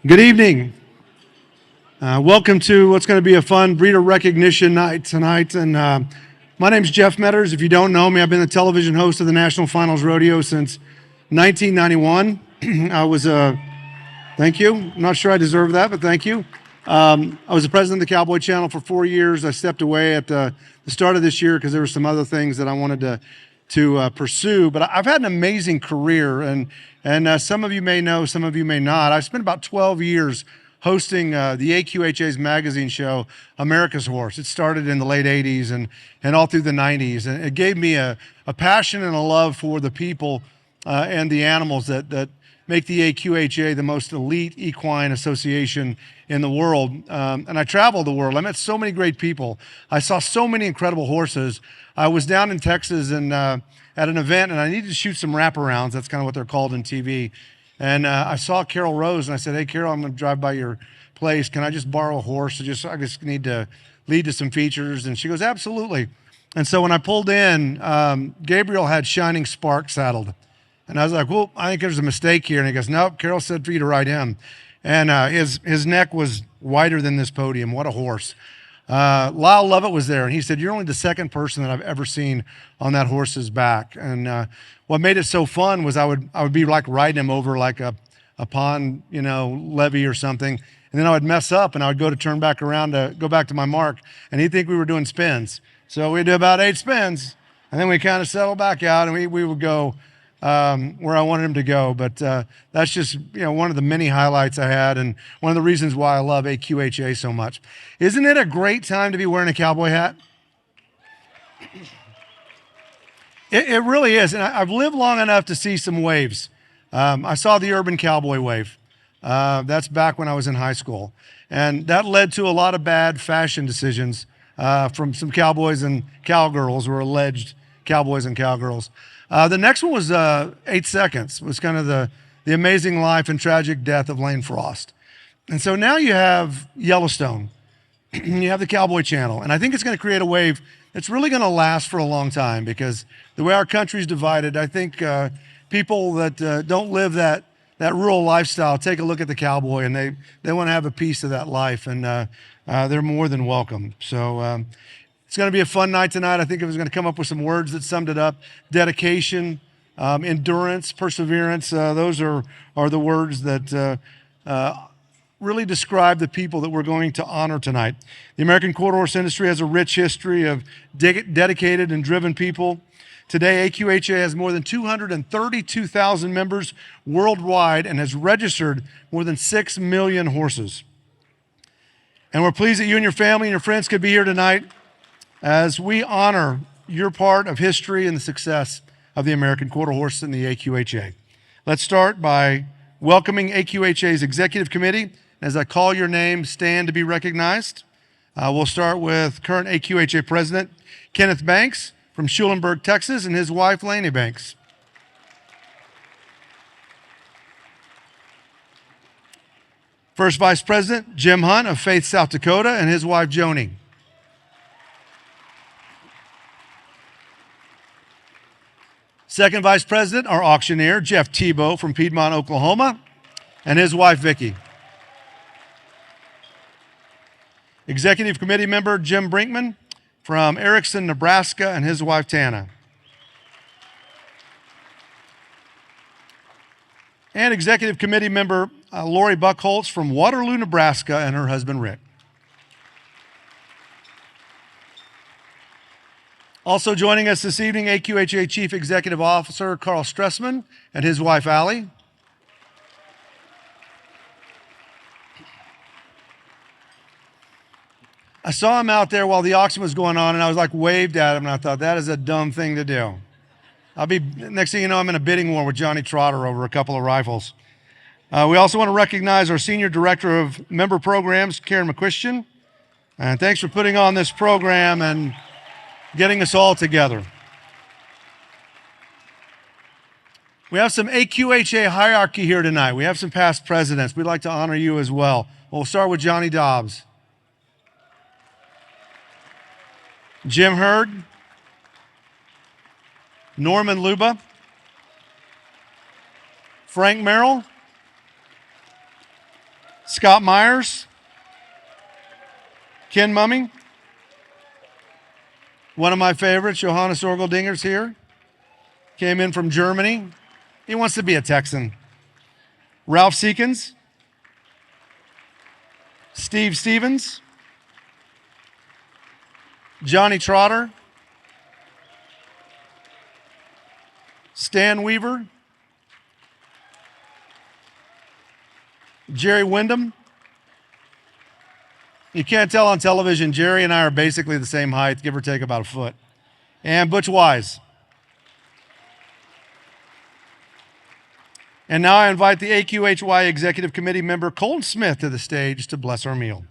Good evening. Welcome to what's going to be a fun breeder recognition night tonight. And my name's Jeff Metters. If you don't know me, I've been the television host of the National Finals Rodeo since 1991. Thank you. I'm not sure I deserve that, but thank you. I was the president of the Cowboy Channel for 4 years. I stepped away at the start of this year because there were some other things that I wanted to pursue. But I've had an amazing career, and some of you may know, some of you may not. I spent about 12 years hosting the AQHA's magazine show, America's Horse. It started in the late 80s and all through the 90s. And it gave me a passion and a love for the people and the animals that make the AQHA the most elite equine association in the world. And I traveled the world. I met so many great people. I saw so many incredible horses. I was down in Texas and at an event, and I needed to shoot some wraparounds. That's kind of what they're called in TV. And I saw Carol Rose, and I said, "Hey, Carol, I'm going to drive by your place. Can I just borrow a horse? I just need to lead to some features." And she goes, "Absolutely." And so when I pulled in, Gabriel had Shining Spark saddled. And I was like, "Well, I think there's a mistake here." And he goes, "Nope, Carol said for you to ride him." And his neck was wider than this podium. What a horse. Lyle Lovett was there, and he said, "You're only the second person that I've ever seen on that horse's back." And what made it so fun was I would be like riding him over like a pond, levee or something. And then I would mess up, and I would go to turn back around to go back to my mark, and he'd think we were doing spins. So we'd do about 8 spins, and then we kind of settle back out, and we would go where I wanted him to go. But that's just one of the many highlights I had, and one of the reasons why I love AQHA so much. Isn't it a great time to be wearing a cowboy hat? It really is, and I've lived long enough to see some waves. I saw the urban cowboy wave. That's back when I was in high school, and that led to a lot of bad fashion decisions from some cowboys and cowgirls, or alleged cowboys and cowgirls. The next one was 8 Seconds. It was kind of the amazing life and tragic death of Lane Frost. And so now you have Yellowstone. You have the Cowboy Channel. And I think it's going to create a wave that's really going to last for a long time, because the way our country's divided, I think people that don't live that rural lifestyle take a look at the cowboy, and they want to have a piece of that life, and they're more than welcome. So it's going to be a fun night tonight. I think I was going to come up with some words that summed it up. Dedication, endurance, perseverance. Those are the words that really describe the people that we're going to honor tonight. The American quarter horse industry has a rich history of dedicated and driven people. Today, AQHA has more than 232,000 members worldwide and has registered more than 6 million horses. And we're pleased that you and your family and your friends could be here tonight as we honor your part of history and the success of the American quarter horse and the AQHA. Let's start by welcoming AQHA's Executive Committee. As I call your name, stand to be recognized. We'll start with current AQHA President Kenneth Banks from Schulenburg, Texas, and his wife, Laney Banks. First Vice President Jim Hunt of Faith, South Dakota, and his wife, Joni. Second Vice President, our auctioneer, Jeff Tebow from Piedmont, Oklahoma, and his wife, Vicki. Executive Committee member Jim Brinkman from Erickson, Nebraska, and his wife, Tana. And Executive Committee member Lori Buckholtz from Waterloo, Nebraska, and her husband, Rick. Also joining us this evening, AQHA Chief Executive Officer Carl Stressman and his wife, Allie. I saw him out there while the auction was going on, and I was like waved at him, and I thought, that is a dumb thing to do. Next thing you know, I'm in a bidding war with Johnny Trotter over a couple of rifles. We also want to recognize our Senior Director of Member Programs, Karen McQuistion. And thanks for putting on this program and getting us all together. We have some AQHA hierarchy here tonight. We have some past presidents. We'd like to honor you as well. We'll start with Johnny Dobbs. Jim Hurd, Norman Luba, Frank Merrill, Scott Myers, Ken Mumming, one of my favorites, Johannes Orgeldinger's here. Came in from Germany. He wants to be a Texan. Ralph Seekins, Steve Stevens, Johnny Trotter, Stan Weaver, Jerry Wyndham. You can't tell on television, Jerry and I are basically the same height, give or take about a foot. And Butch Wise. And now I invite the AQHY Executive Committee member Colton Smith to the stage to bless our meal.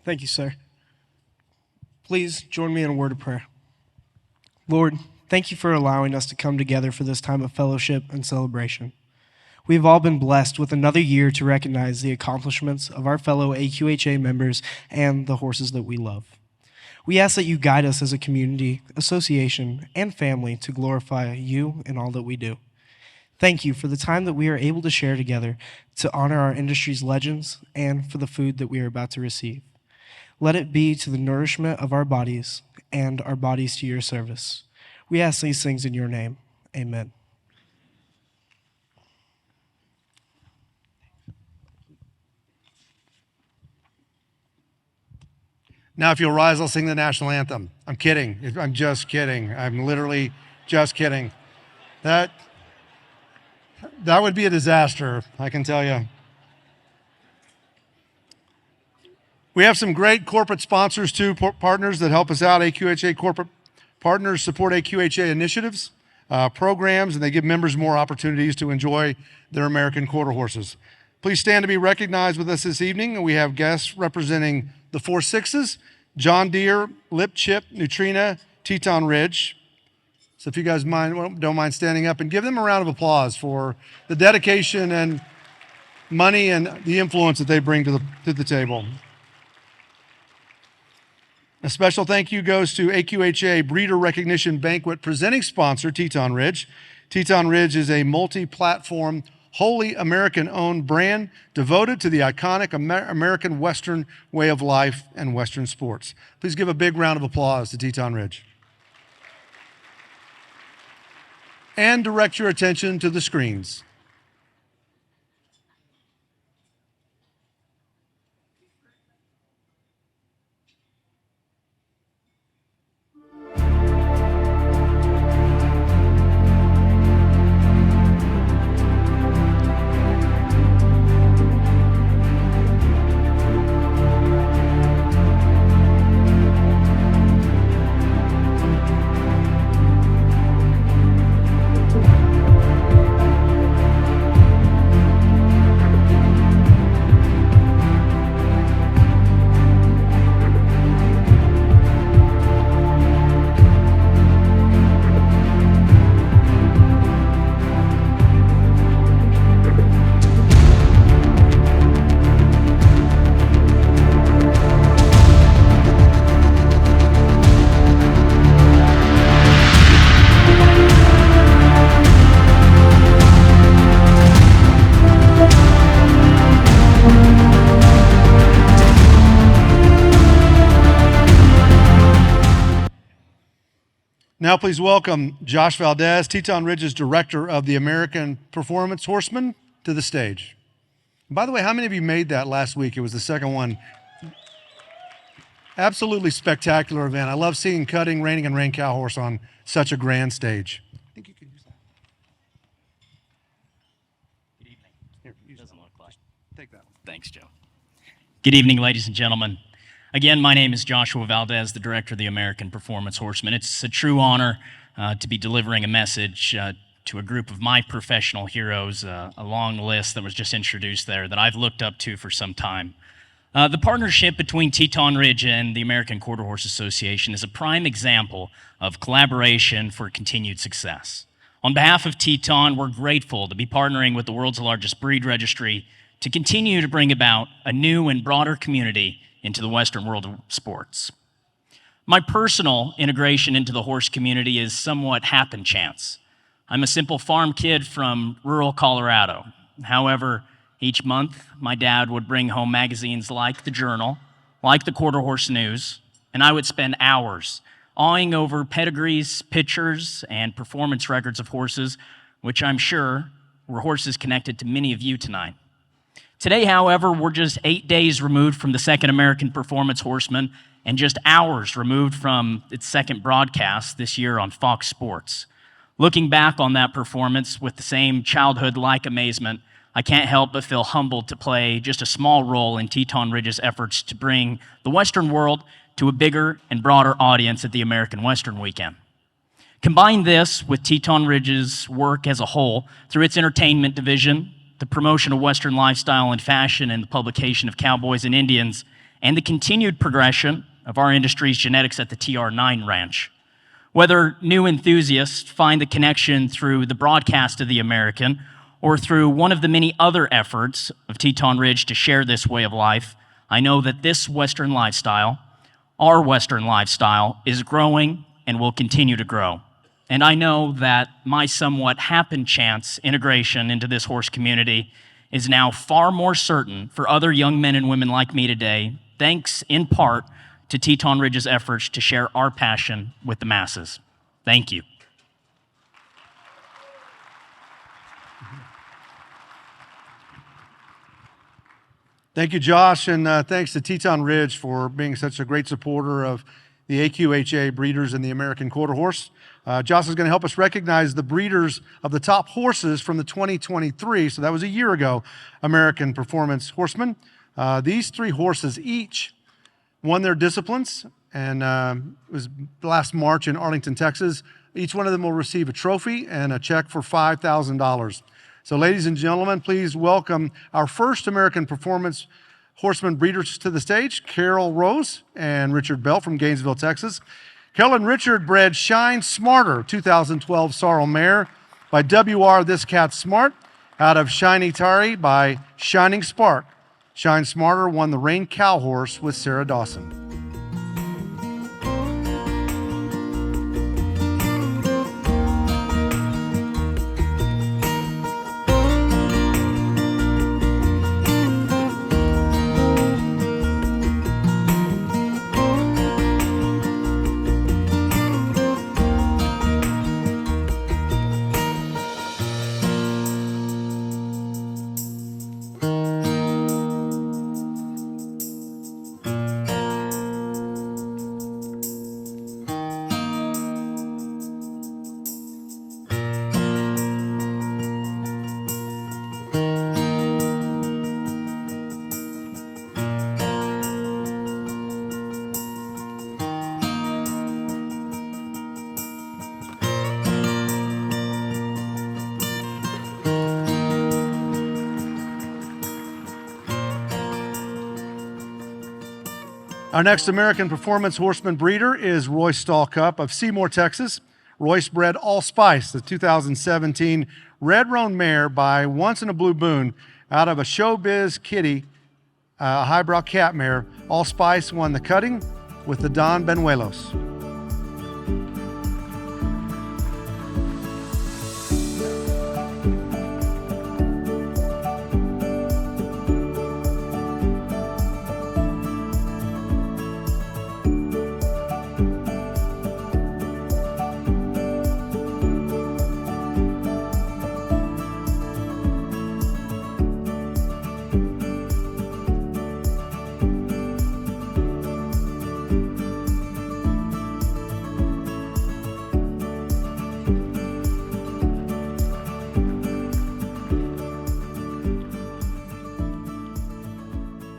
Thank you, sir. Please join me in a word of prayer. Lord, thank you for allowing us to come together for this time of fellowship and celebration. We have all been blessed with another year to recognize the accomplishments of our fellow AQHA members and the horses that we love. We ask that you guide us as a community, association, and family to glorify you in all that we do. Thank you for the time that we are able to share together to honor our industry's legends and for the food that we are about to receive. Let it be to the nourishment of our bodies and our bodies to your service. We ask these things in your name. Amen. Now, if you'll rise, I'll sing the national anthem. I'm kidding. I'm just kidding. I'm literally just kidding. That would be a disaster, I can tell you. We have some great corporate sponsors too, partners that help us out. AQHA corporate partners support AQHA initiatives, programs, and they give members more opportunities to enjoy their American quarter horses. Please stand to be recognized with us this evening. We have guests representing the 4-6s, John Deere, Lip Chip, Nutrina, Teton Ridge. So if you guys don't mind standing up and give them a round of applause for the dedication and money and the influence that they bring to the table. A special thank you goes to AQHA Breeder Recognition Banquet presenting sponsor, Teton Ridge. Teton Ridge is a multi-platform, wholly American-owned brand devoted to the iconic American Western way of life and Western sports. Please give a big round of applause to Teton Ridge. And direct your attention to the screens. Now please welcome Josh Valdez, Teton Ridge's director of the American Performance Horseman, to the stage. And by the way, how many of you made that last week? It was the second one. Absolutely spectacular event. I love seeing cutting, reining, and rein cow horse on such a grand stage. I think you can use that. Good evening. Here, use Doesn't look like. Take that one. Thanks, Joe. Good evening, ladies and gentlemen. Again, my name is Joshua Valdez, the director of the American Performance Horseman. It's a true honor to be delivering a message to a group of my professional heroes, a long list that was just introduced there that I've looked up to for some time. The partnership between Teton Ridge and the American Quarter Horse Association is a prime example of collaboration for continued success. On behalf of Teton, we're grateful to be partnering with the world's largest breed registry to continue to bring about a new and broader community into the Western world of sports. My personal integration into the horse community is somewhat happen chance. I'm a simple farm kid from rural Colorado. However, each month, my dad would bring home magazines like the Journal, like the Quarter Horse News, and I would spend hours awing over pedigrees, pictures, and performance records of horses, which I'm sure were horses connected to many of you tonight. Today, however, we're just 8 days removed from the second American Performance Horseman and just hours removed from its second broadcast this year on Fox Sports. Looking back on that performance with the same childhood-like amazement, I can't help but feel humbled to play just a small role in Teton Ridge's efforts to bring the Western world to a bigger and broader audience at the American Western Weekend. Combine this with Teton Ridge's work as a whole through its entertainment division, the promotion of Western lifestyle and fashion, and the publication of Cowboys and Indians, and the continued progression of our industry's genetics at the TR9 Ranch. Whether new enthusiasts find the connection through the broadcast of the American or through one of the many other efforts of Teton Ridge to share this way of life, I know that this Western lifestyle, our Western lifestyle, is growing and will continue to grow. And I know that my somewhat happen chance integration into this horse community is now far more certain for other young men and women like me today, thanks in part to Teton Ridge's efforts to share our passion with the masses. Thank you. Thank you, Josh, and thanks to Teton Ridge for being such a great supporter of the AQHA Breeders and the American Quarter Horse. Josh is going to help us recognize the breeders of the top horses from the 2023, so that was a year ago, American Performance Horseman. These three horses each won their disciplines, and it was last March in Arlington, Texas. Each one of them will receive a trophy and a check for $5,000. So ladies and gentlemen, please welcome our first American Performance Horseman Breeders to the stage, Carol Rose and Richard Belt from Gainesville, Texas. Carol and Richard bred Shine Smarter, 2012 sorrel mare by WR This Cat Smart, out of Shiny Tari by Shining Spark. Shine Smarter won the Rain Cow Horse with Sarah Dawson. Our next American Performance Horseman Breeder is Royce Stallcup of Seymour, Texas. Royce bred Allspice, the 2017 Red Roan mare by Once in a Blue Boon, out of a Showbiz Kitty, a highbrow cat mare. Allspice won the cutting with the Don Benuelos.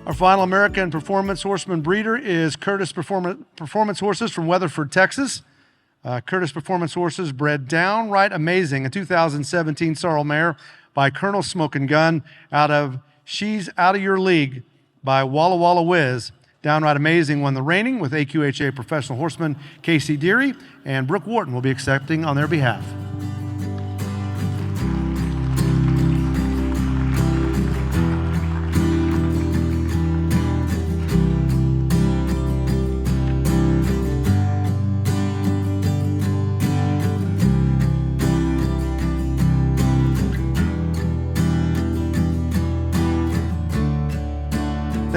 Our final American Performance Horseman Breeder is Curtis Performance Horses from Weatherford, Texas. Curtis Performance Horses bred Downright Amazing, a 2017 sorrel mare by Colonel Smokin' Gun, out of She's Out of Your League by Walla Walla Whiz. Downright Amazing won the reining with AQHA professional horseman Casey Deere, and Brooke Wharton will be accepting on their behalf.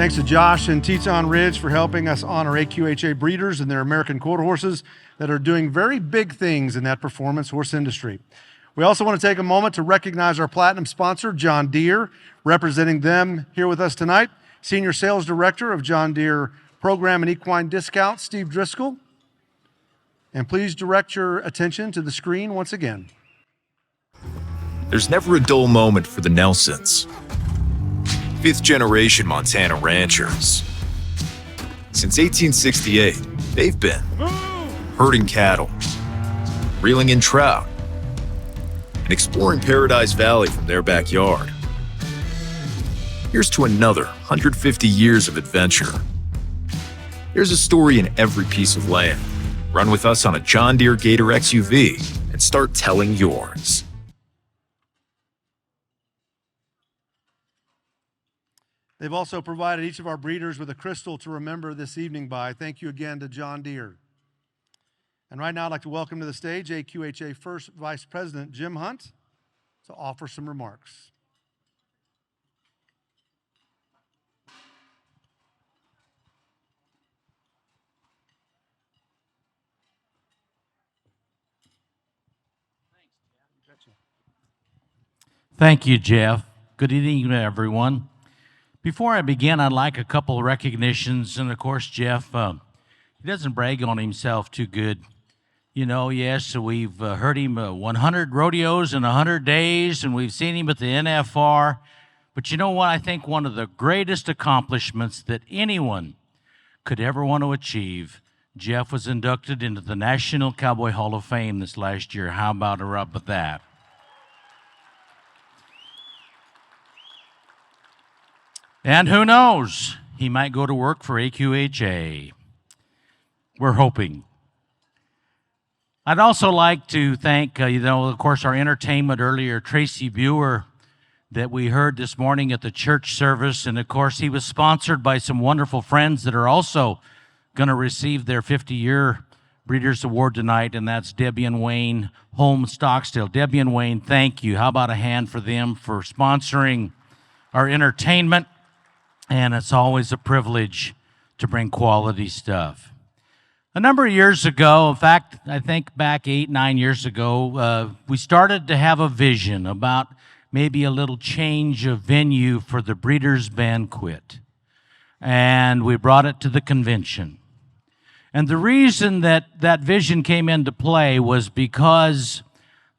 Thanks to Josh and Teton Ridge for helping us honor AQHA breeders and their American quarter horses that are doing very big things in that performance horse industry. We also want to take a moment to recognize our platinum sponsor, John Deere, representing them here with us tonight. Senior Sales Director of John Deere Program and Equine Discount, Steve Driscoll. And please direct your attention to the screen once again. There's never a dull moment for the Nelsons. Fifth-generation Montana ranchers. Since 1868, they've been herding cattle, reeling in trout, and exploring Paradise Valley from their backyard. Here's to another 150 years of adventure. There's a story in every piece of land. Run with us on a John Deere Gator XUV and start telling yours. They've also provided each of our breeders with a crystal to remember this evening by. Thank you again to John Deere. And right now I'd like to welcome to the stage AQHA First Vice President Jim Hunt to offer some remarks. Thank you, Jeff. Good evening, everyone. Before I begin, I'd like a couple of recognitions. And of course, Jeff, he doesn't brag on himself too good. You know, yes, we've heard him 100 rodeos in 100 days, and we've seen him at the NFR. But you know what? I think one of the greatest accomplishments that anyone could ever want to achieve, Jeff was inducted into the National Cowboy Hall of Fame this last year. How about a rub with that? And who knows? He might go to work for AQHA. We're hoping. I'd also like to thank, of course, our entertainment earlier, Tracy Buer, that we heard this morning at the church service. And, of course, he was sponsored by some wonderful friends that are also going to receive their 50-year Breeders' Award tonight, and that's Debbie and Wayne Holmes Stockstill. Debbie and Wayne, thank you. How about a hand for them for sponsoring our entertainment? And it's always a privilege to bring quality stuff. A number of years ago, in fact, I think back 8-9 years ago, we started to have a vision about maybe a little change of venue for the Breeders' Banquet. And we brought it to the convention. And the reason that that vision came into play was because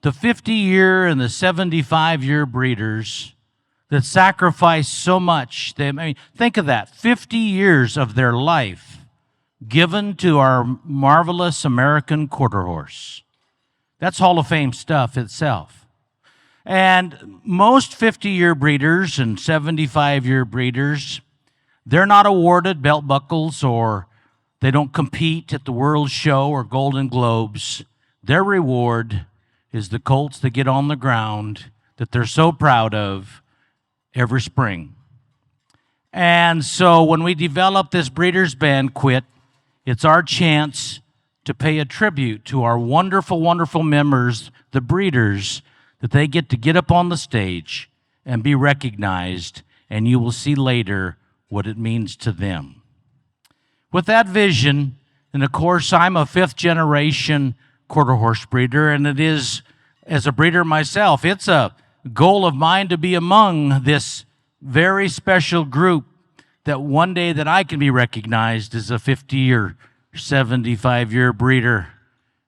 the 50-year and the 75-year breeders that sacrificed so much. Think of that, 50 years of their life given to our marvelous American quarter horse. That's Hall of Fame stuff itself. And most 50-year breeders and 75-year breeders, they're not awarded belt buckles or they don't compete at the World Show or Golden Globes. Their reward is the colts that get on the ground that they're so proud of every spring. And so when we develop this Breeders' Banquet, it's our chance to pay a tribute to our wonderful, wonderful members, the breeders, that they get up on the stage and be recognized, and you will see later what it means to them. With that vision, and of course, I'm a fifth-generation quarter horse breeder, and it is, as a breeder myself, it's a goal of mine to be among this very special group that one day that I can be recognized as a 50 or 75-year breeder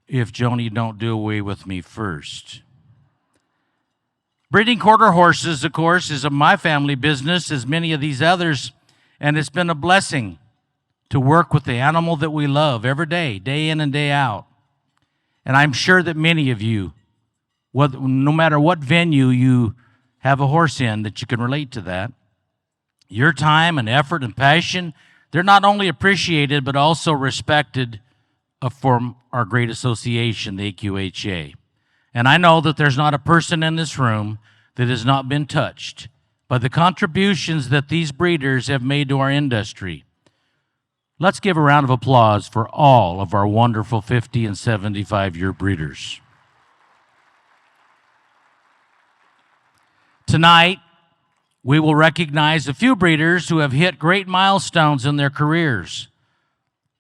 if Joni don't do away with me first. Breeding quarter horses, of course, is my family business, as many of these others, and it's been a blessing to work with the animal that we love every day, day in and day out. And I'm sure that many of you, no matter what venue you have a horse in, that you can relate to that. Your time and effort and passion, they're not only appreciated but also respected from our great association, the AQHA. And I know that there's not a person in this room that has not been touched by the contributions that these breeders have made to our industry. Let's give a round of applause for all of our wonderful 50 and 75-year breeders. Tonight, We will recognize a few breeders who have hit great milestones in their careers.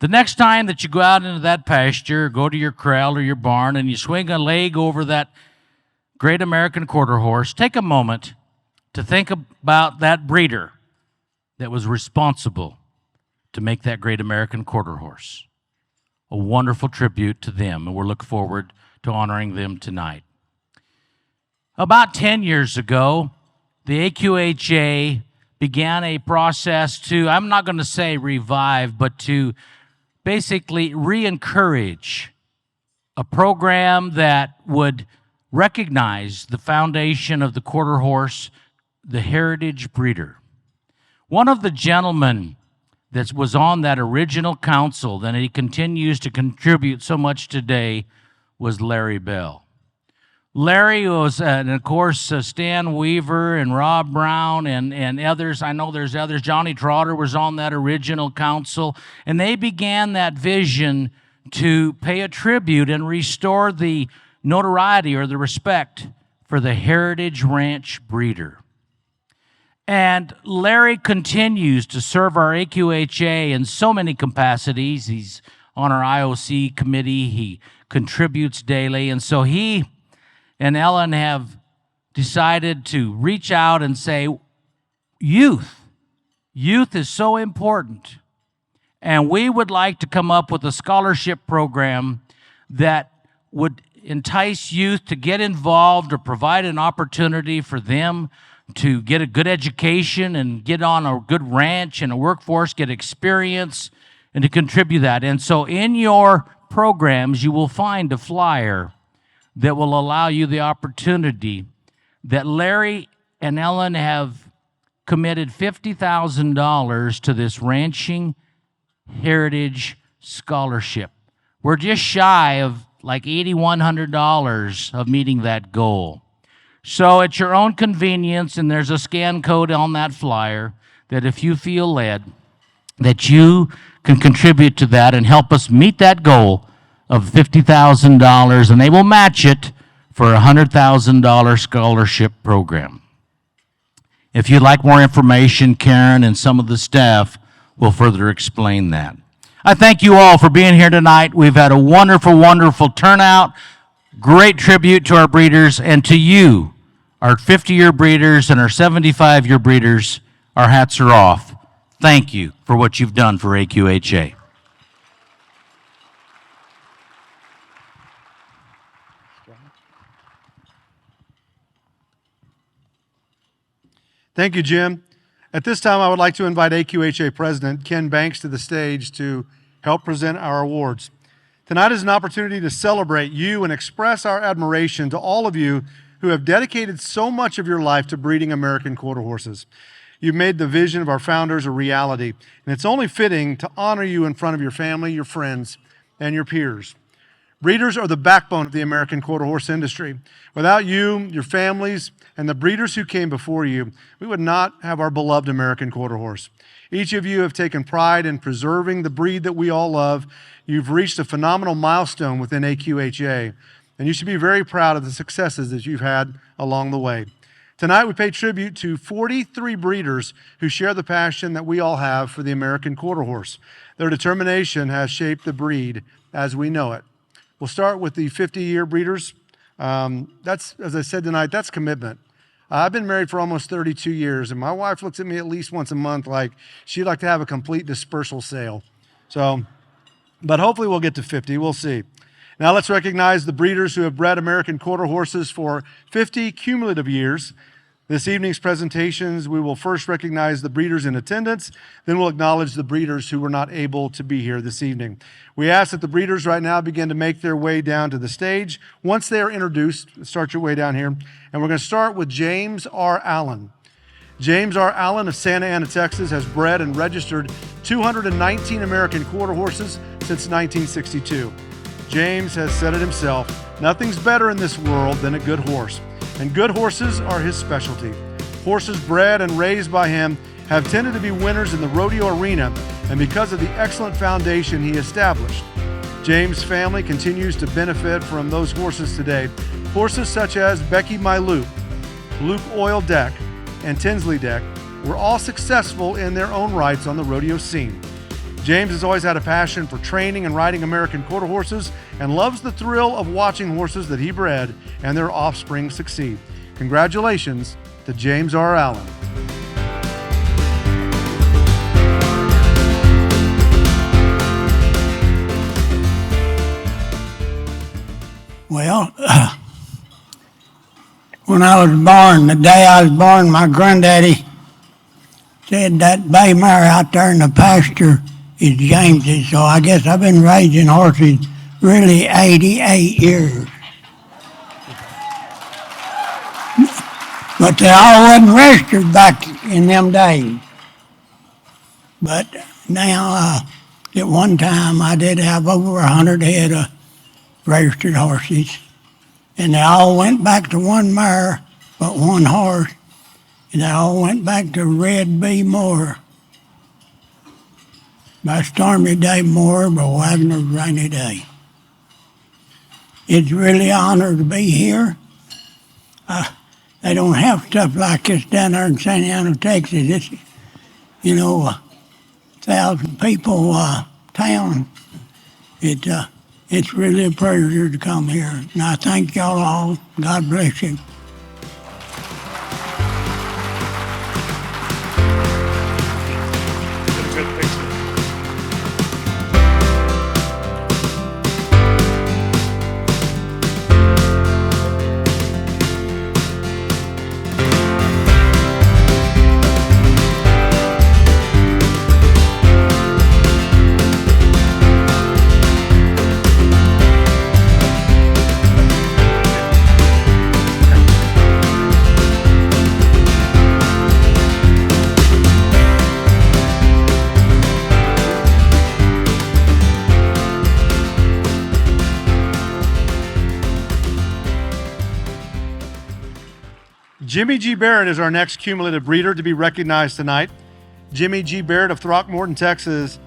The next time that you go out into that pasture, go to your corral or your barn, and you swing a leg over that great American quarter horse, take a moment to think about that breeder that was responsible to make that great American quarter horse. A wonderful tribute to them, and we're looking forward to honoring them tonight. About 10 years ago, the AQHA began a process to, I'm not going to say revive, but to basically re-encourage a program that would recognize the foundation of the quarter horse, the Heritage Breeder. One of the gentlemen that was on that original council, that he continues to contribute so much today, was Larry Bell. Larry was, and of course, Stan Weaver and Rob Brown and others. I know there's others. Johnny Trotter was on that original council, and they began that vision to pay a tribute and restore the notoriety or the respect for the Heritage Ranch Breeder. And Larry continues to serve our AQHA in so many capacities. He's on our IOC committee. He contributes daily. And so he and Ellen have decided to reach out and say, youth is so important. And we would like to come up with a scholarship program that would entice youth to get involved or provide an opportunity for them to get a good education and get on a good ranch and a workforce, get experience, and to contribute that. And so in your programs, you will find a flyer that will allow you the opportunity that Larry and Ellen have committed $50,000 to this Ranching Heritage Scholarship. We're just shy of like $8,100 of meeting that goal. So at your own convenience, and there's a scan code on that flyer, that if you feel led, that you can contribute to that and help us meet that goal of $50,000, and they will match it for a $100,000 scholarship program. If you'd like more information, Karen and some of the staff will further explain that. I thank you all for being here tonight. We've had a wonderful, wonderful turnout. Great tribute to our breeders, and to you, our 50-year breeders and our 75-year breeders. Our hats are off. Thank you for what you've done for AQHA. Thank you, Jim. At this time, I would like to invite AQHA President Ken Banks to the stage to help present our awards. Tonight is an opportunity to celebrate you and express our admiration to all of you who have dedicated so much of your life to breeding American quarter horses. You've made the vision of our founders a reality, and it's only fitting to honor you in front of your family, your friends, and your peers. Breeders are the backbone of the American quarter horse industry. Without you, your families, and the breeders who came before you, we would not have our beloved American quarter horse. Each of you have taken pride in preserving the breed that we all love. You've reached a phenomenal milestone within AQHA, and you should be very proud of the successes that you've had along the way. Tonight, we pay tribute to 43 breeders who share the passion that we all have for the American quarter horse. Their determination has shaped the breed as we know it. We'll start with the 50-year breeders. That's, as I said tonight, that's commitment. I've been married for almost 32 years, and my wife looks at me at least once a month like she'd like to have a complete dispersal sale. But hopefully we'll get to 50. We'll see. Now let's recognize the breeders who have bred American quarter horses for 50 cumulative years. This evening's presentations, we will first recognize the breeders in attendance, then we'll acknowledge the breeders who were not able to be here this evening. We ask that the breeders right now begin to make their way down to the stage. Once they are introduced, start your way down here, and we're going to start with James R. Allen. James R. Allen of Santa Ana, Texas, has bred and registered 219 American quarter horses since 1962. James has said it himself, nothing's better in this world than a good horse. And good horses are his specialty. Horses bred and raised by him have tended to be winners in the rodeo arena, and because of the excellent foundation he established. James' family continues to benefit from those horses today. Horses such as Becky My Luke, Luke Oil Deck, and Tinsley Deck were all successful in their own rights on the rodeo scene. James has always had a passion for training and riding American quarter horses and loves the thrill of watching horses that he bred and their offspring succeed. Congratulations to James R. Allen. Well, when I was born, the day I was born, my granddaddy said that bay mare out there in the pasture is James's. So I guess I've been raising horses really 88 years. But they all wasn't registered back in them days. But now, at one time, I did have over 100 head of registered horses. And they all went back to one mare, but one horse. And they all went back to Red B. Moore. By Stormy Day Moore, by Wagner's Rainy Day. It's really an honor to be here. They don't have stuff like this down there in Santa Ana, Texas. It's, 1,000 people town. It's really a pleasure to come here. And I thank y'all all. God bless you. Jimmy G. Barrett is our next cumulative breeder to be recognized tonight. Jimmy G. Barrett of Throckmorton, Texas,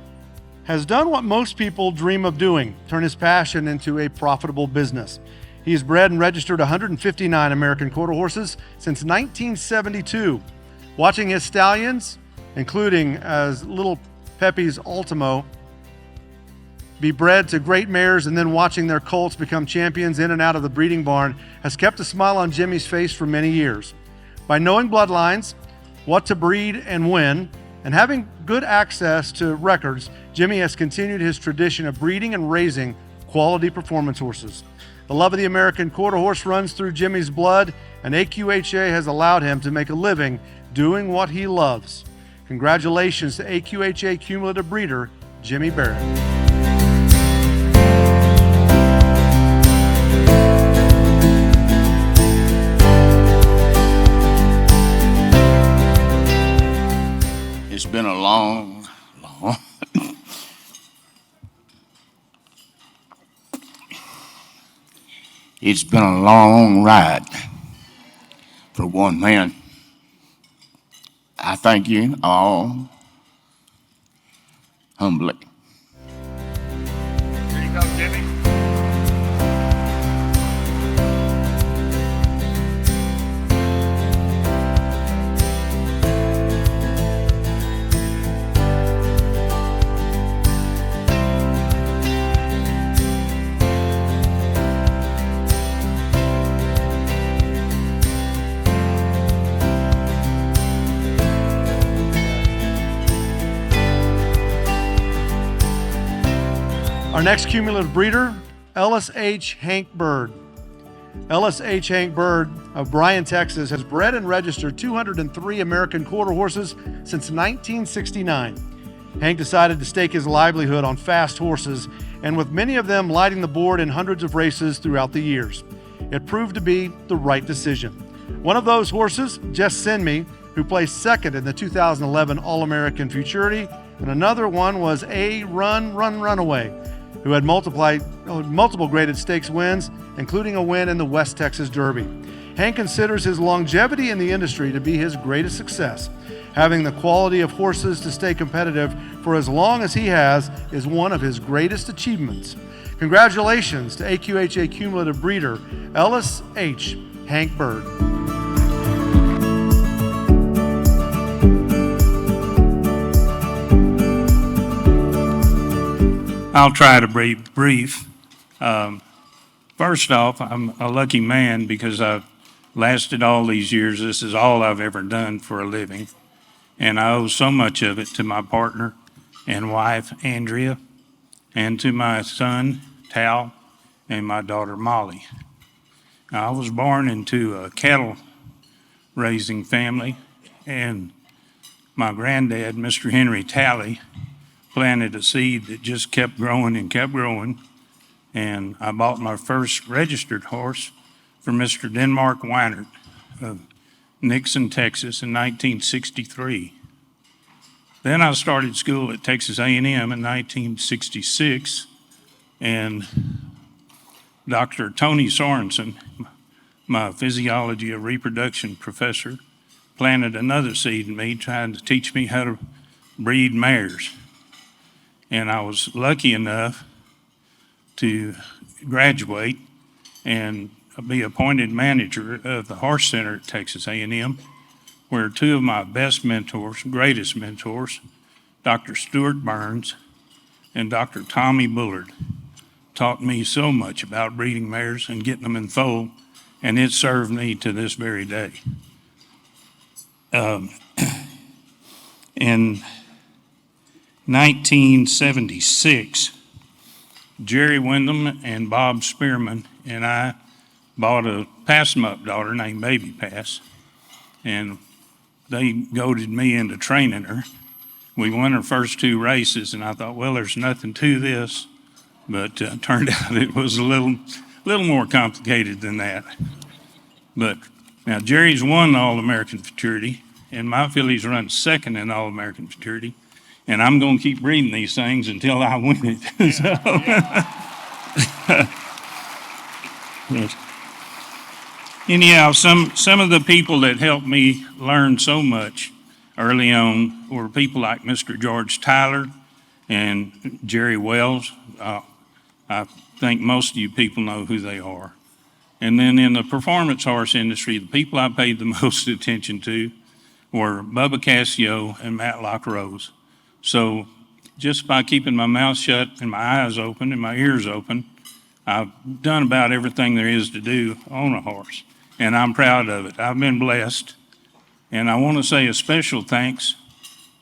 has done what most people dream of doing, turn his passion into a profitable business. He has bred and registered 159 American quarter horses since 1972. Watching his stallions, including as little Pepe's Ultimo, be bred to great mares and then watching their colts become champions in and out of the breeding barn has kept a smile on Jimmy's face for many years. By knowing bloodlines, what to breed and when, and having good access to records, Jimmy has continued his tradition of breeding and raising quality performance horses. The love of the American quarter horse runs through Jimmy's blood, and AQHA has allowed him to make a living doing what he loves. Congratulations to AQHA cumulative breeder, Jimmy Barrett. It's been a long it's been a long ride for one man. I thank you all humbly. Here you come, Jimmy. Our next cumulative breeder, Ellis H. Hank Bird. Ellis H. Hank Bird of Bryan, Texas, has bred and registered 203 American quarter horses since 1969. Hank decided to stake his livelihood on fast horses, and with many of them lighting the board in hundreds of races throughout the years. It proved to be the right decision. One of those horses, Just Send Me, who placed second in the 2011 All-American Futurity, and another one was A Run Runaway, who had multiple graded stakes wins, including a win in the West Texas Derby. Hank considers his longevity in the industry to be his greatest success. Having the quality of horses to stay competitive for as long as he has is one of his greatest achievements. Congratulations to AQHA cumulative breeder, Ellis H. Hank Bird. I'll try to be brief. First off, I'm a lucky man because I've lasted all these years. This is all I've ever done for a living. And I owe so much of it to my partner and wife, Andrea, and to my son, Tal, and my daughter, Molly. Now, I was born into a cattle raising family, and my granddad, Mr. Henry Talley, planted a seed that just kept growing and kept growing. And I bought my first registered horse from Mr. Denmark Weinert of Nixon, Texas in 1963. Then I started school at Texas A&M in 1966, and Dr. Tony Sorensen, my physiology of reproduction professor, planted another seed in me, trying to teach me how to breed mares. And I was lucky enough to graduate and be appointed manager of the horse center at Texas A&M, where two of my best mentors, greatest mentors, Dr. Stuart Burns and Dr. Tommy Bullard, taught me so much about breeding mares and getting them in foal, and it served me to this very day. In 1976, Jerry Wyndham and Bob Spearman and I bought a pass-em-up daughter named Baby Pass, and they goaded me into training her. We won her first two races, and I thought, well, there's nothing to this, but turned out it was a little more complicated than that. But now Jerry's won the All-American Futurity, and my fillies run second in All-American Futurity, and I'm going to keep breeding these things until I win it. Yes. Anyhow, some of the people that helped me learn so much early on were people like Mr. George Tyler and Jerry Wells. I think most of you people know who they are. And then in the performance horse industry, the people I paid the most attention to were Bubba Cassio and Matlock Rose. So just by keeping my mouth shut and my eyes open and my ears open, I've done about everything there is to do on a horse, and I'm proud of it. I've been blessed, and I want to say a special thanks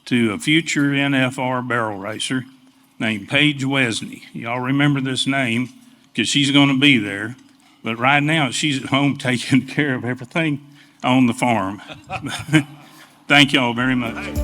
to a future NFR barrel racer named Paige Wesney. Y'all remember this name because she's going to be there, but right now she's at home taking care of everything on the farm. Thank y'all very much.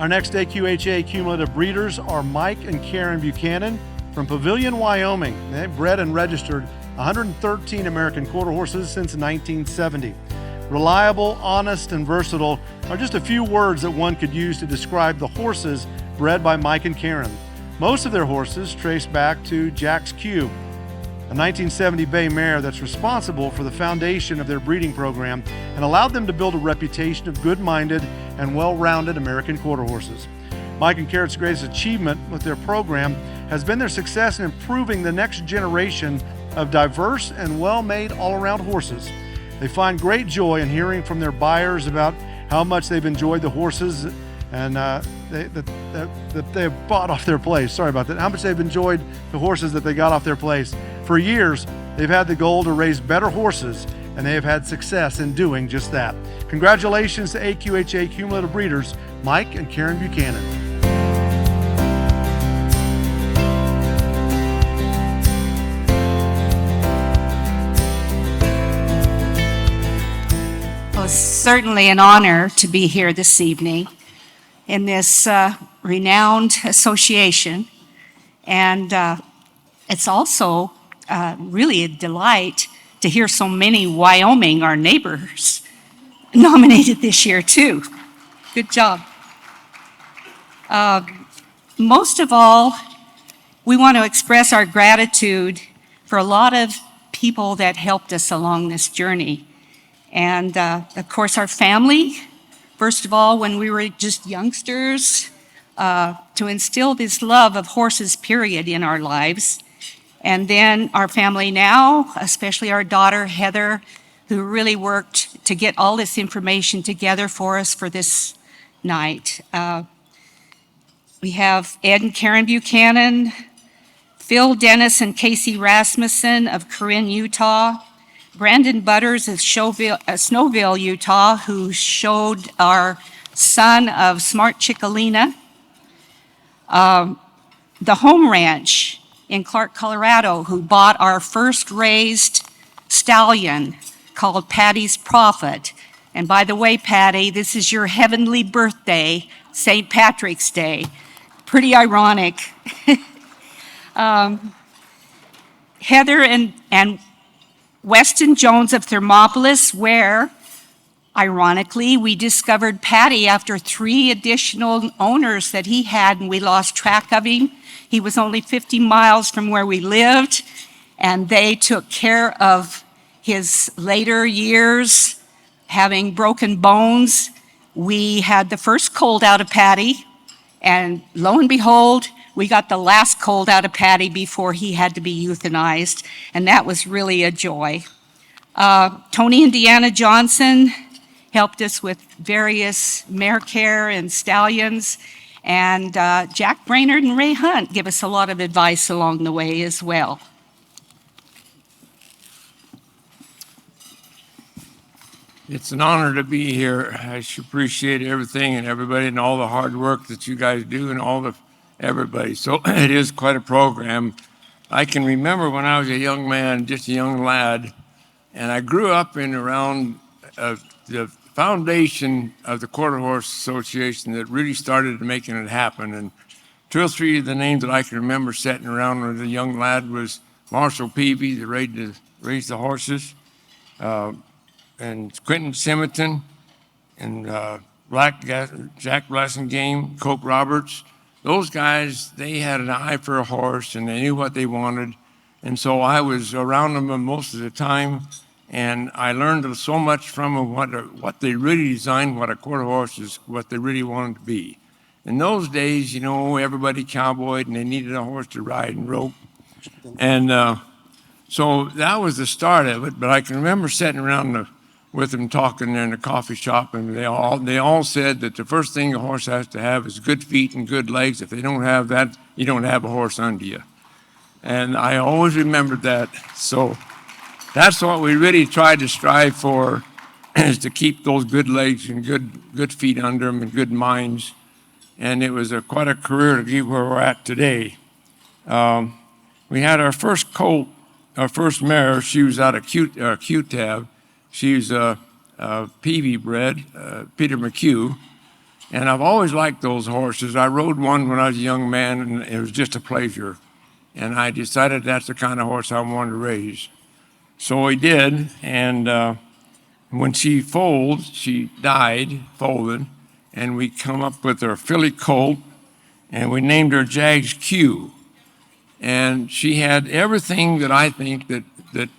Our next AQHA Cumulative breeders are Mike and Karen Buchanan from Pavilion, Wyoming. They've bred and registered 113 American quarter horses since 1970. Reliable, honest, and versatile are just a few words that one could use to describe the horses bred by Mike and Karen. Most of their horses trace back to Jack's Q, a 1970 bay mare that's responsible for the foundation of their breeding program and allowed them to build a reputation of good-minded and well-rounded American quarter horses. Mike and Karen's greatest achievement with their program has been their success in improving the next generation of diverse and well-made all-around horses. They find great joy in hearing from their buyers about how much they've enjoyed the horses and that they've bought off their place. Sorry about that. How much they've enjoyed the horses that they got off their place. For years, they've had the goal to raise better horses, and they have had success in doing just that. Congratulations to AQHA Cumulative Breeders, Mike and Karen Buchanan. Well, it's certainly an honor to be here this evening in this renowned association, and it's also really a delight to hear so many Wyoming, our neighbors, nominated this year too. Good job. Most of all, we want to express our gratitude for a lot of people that helped us along this journey. And of course, our family, first of all, when we were just youngsters, to instill this love of horses, period, in our lives. And then our family now, especially our daughter, Heather, who really worked to get all this information together for us for this night. We have Ed and Karen Buchanan, Phil Dennis and Casey Rasmussen of Corinne, Utah, Brandon Butters of Snowville, Utah, who showed our son of Smart Chickalina, the Home Ranch in Clark, Colorado, who bought our first raised stallion called Patty's Prophet. And by the way, Patty, this is your heavenly birthday, St. Patrick's Day. Pretty ironic. Heather and Weston Jones of Thermopolis, where, ironically, we discovered Patty after 3 additional owners that he had, and we lost track of him. He was only 50 miles from where we lived, and they took care of his later years, having broken bones. We had the first colt out of Patty, and lo and behold, we got the last colt out of Patty before he had to be euthanized, and that was really a joy. Tony and Deanna Johnson helped us with various mare care and stallions, and Jack Brainerd and Ray Hunt give us a lot of advice along the way as well. It's an honor to be here. I appreciate everything and everybody and all the hard work that you guys do and all the everybody. So it is quite a program. I can remember when I was a young man, just a young lad, and I grew up in around the foundation of the Quarter Horse Association that really started making it happen. And 2 or 3 of the names that I can remember sitting around when I was a young lad was Marshall Peavy, that raised the horses, and Quentin Simonton, and Jack Blassingame, Coke Roberts. Those guys, they had an eye for a horse and they knew what they wanted. And so I was around them most of the time, and I learned so much from them what they really designed, what a quarter horse is, what they really wanted to be. In those days, you know, everybody cowboyed and they needed a horse to ride and rope. And so that was the start of it. But I can remember sitting around with them talking there in the coffee shop, and they all said that the first thing a horse has to have is good feet and good legs. If they don't have that, you don't have a horse under you. And I always remembered that. So that's what we really tried to strive for, is to keep those good legs and good feet under them and good minds. And it was quite a career to get where we're at today. We had our first colt, our first mare. She was out of Q-Tab. She was Peavy bred, Peter McHugh. And I've always liked those horses. I rode one when I was a young man, and it was just a pleasure. And I decided that's the kind of horse I wanted to raise. So we did, and when she foaled, she died, folded, and we come up with her filly colt, and we named her Jags Q. And she had everything that I think that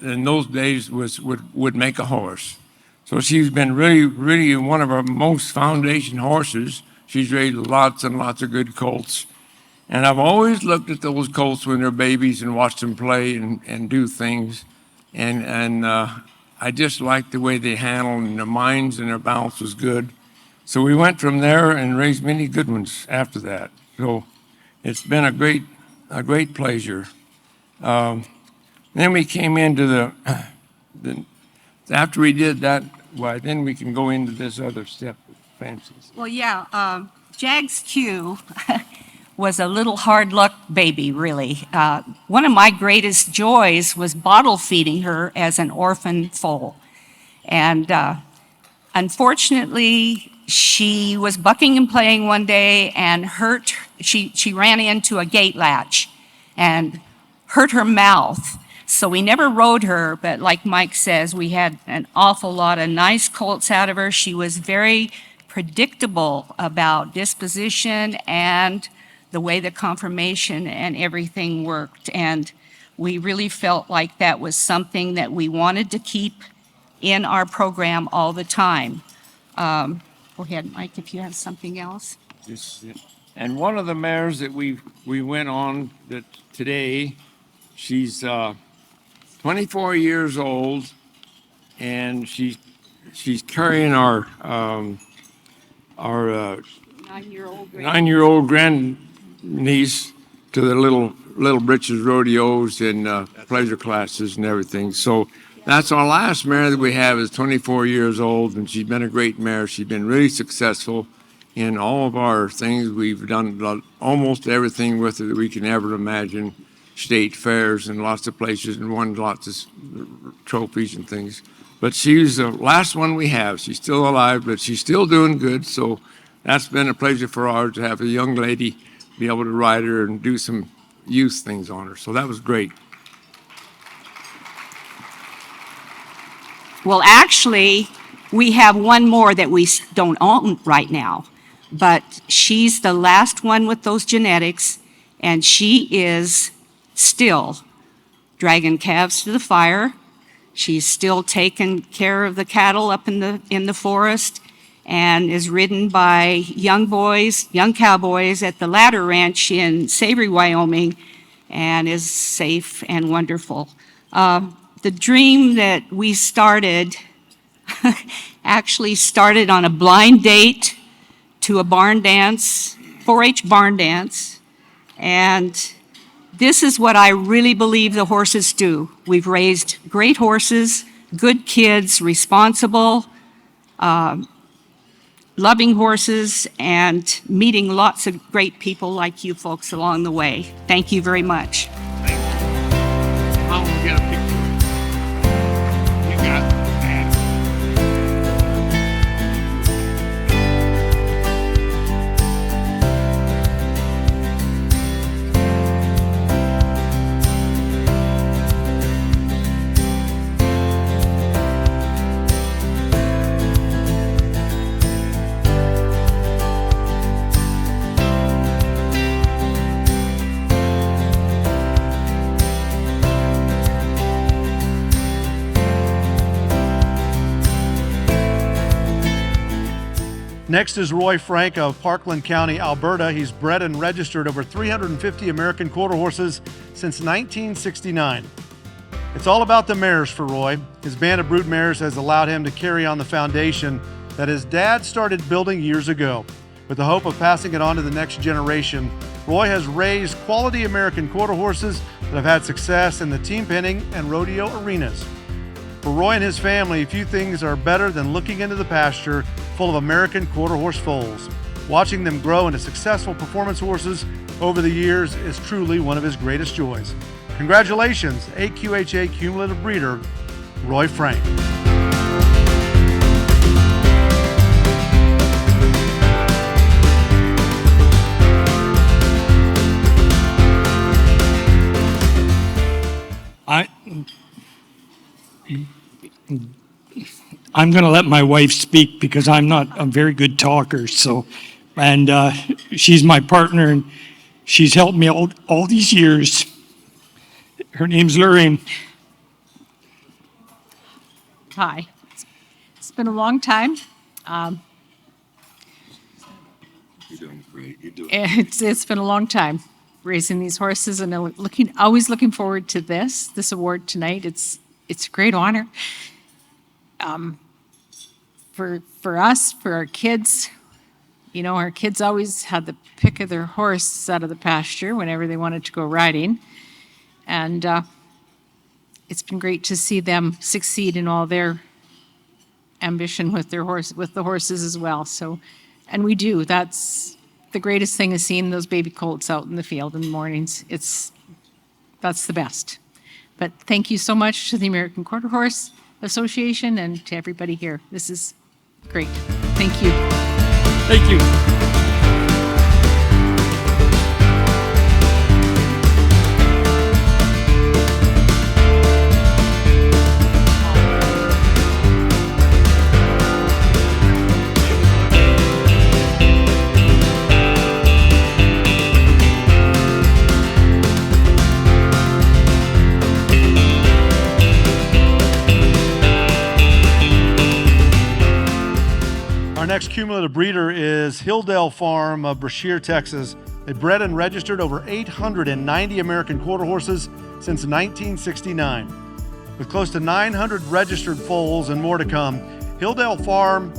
in those days would make a horse. So she's been really one of our most foundation horses. She's raised lots and lots of good colts. And I've always looked at those colts when they're babies and watched them play and do things. And I just liked the way they handled, and their minds and their balance was good. So we went from there and raised many good ones after that. So it's been a great pleasure. Then we came into after we did that, well, then we can go into this other step, fancies. Well, yeah, Jags Q was a little hard luck baby, really. One of my greatest joys was bottle feeding her as an orphan foal. And unfortunately, she was bucking and playing one day and she ran into a gate latch and hurt her mouth. So we never rode her, but like Mike says, we had an awful lot of nice colts out of her. She was very predictable about disposition and the way the confirmation and everything worked. And we really felt like that was something that we wanted to keep in our program all the time. Go ahead, Mike, if you have something else. And one of the mares that we went on that today, she's 24 years old, and she's carrying our 9-year-old grandniece to the Little Britches rodeos and pleasure classes and everything. So that's our last mare that we have is 24 years old, and she's been a great mare. She's been really successful in all of our things. We've done almost everything with her that we can ever imagine. State fairs and lots of places and won lots of trophies and things. But she's the last one we have. She's still alive, but she's still doing good. So that's been a pleasure for ours to have a young lady be able to ride her and do some youth things on her. So that was great. Well, actually, we have one more that we don't own right now, but she's the last one with those genetics, and she is still dragging calves to the fire. She's still taking care of the cattle up in the forest, and is ridden by young cowboys at the Ladder Ranch in Savory, Wyoming, and is safe and wonderful. The dream that we started actually started on a blind date to a barn dance, 4-H barn dance, and this is what I really believe the horses do. We've raised great horses, good kids, responsible, loving horses, and meeting lots of great people like you folks along the way. Thank you very much. Mom, we'll get a picture. You got it, man. Next is Roy Frank of Parkland County, Alberta. He's bred and registered over 350 American quarter horses since 1969. It's all about the mares for Roy. His band of brood mares has allowed him to carry on the foundation that his dad started building years ago. With the hope of passing it on to the next generation, Roy has raised quality American quarter horses that have had success in the team penning and rodeo arenas. For Roy and his family, few things are better than looking into the pasture full of American quarter horse foals. Watching them grow into successful performance horses over the years is truly one of his greatest joys. Congratulations, AQHA Cumulative Breeder, Roy Frank. I'm going to let my wife speak because I'm not a very good talker. So, and she's my partner, and she's helped me all these years. Her name's Lorraine. Hi. It's been a long time. You're doing great. It's been a long time raising these horses, and always looking forward to this award tonight. It's a great honor. For us, for our kids, you know, our kids always had the pick of their horse out of the pasture whenever they wanted to go riding. And it's been great to see them succeed in all their ambition with the horses as well. So, and we do. That's the greatest thing, is seeing those baby colts out in the field in the mornings. That's the best. But thank you so much to the American Quarter Horse Association and to everybody here. This is great. Thank you. Thank you. next cumulative breeder is Hilldale Farm of Brashear, Texas. They bred and registered over 890 American quarter horses since 1969. With close to 900 registered foals and more to come, Hilldale Farm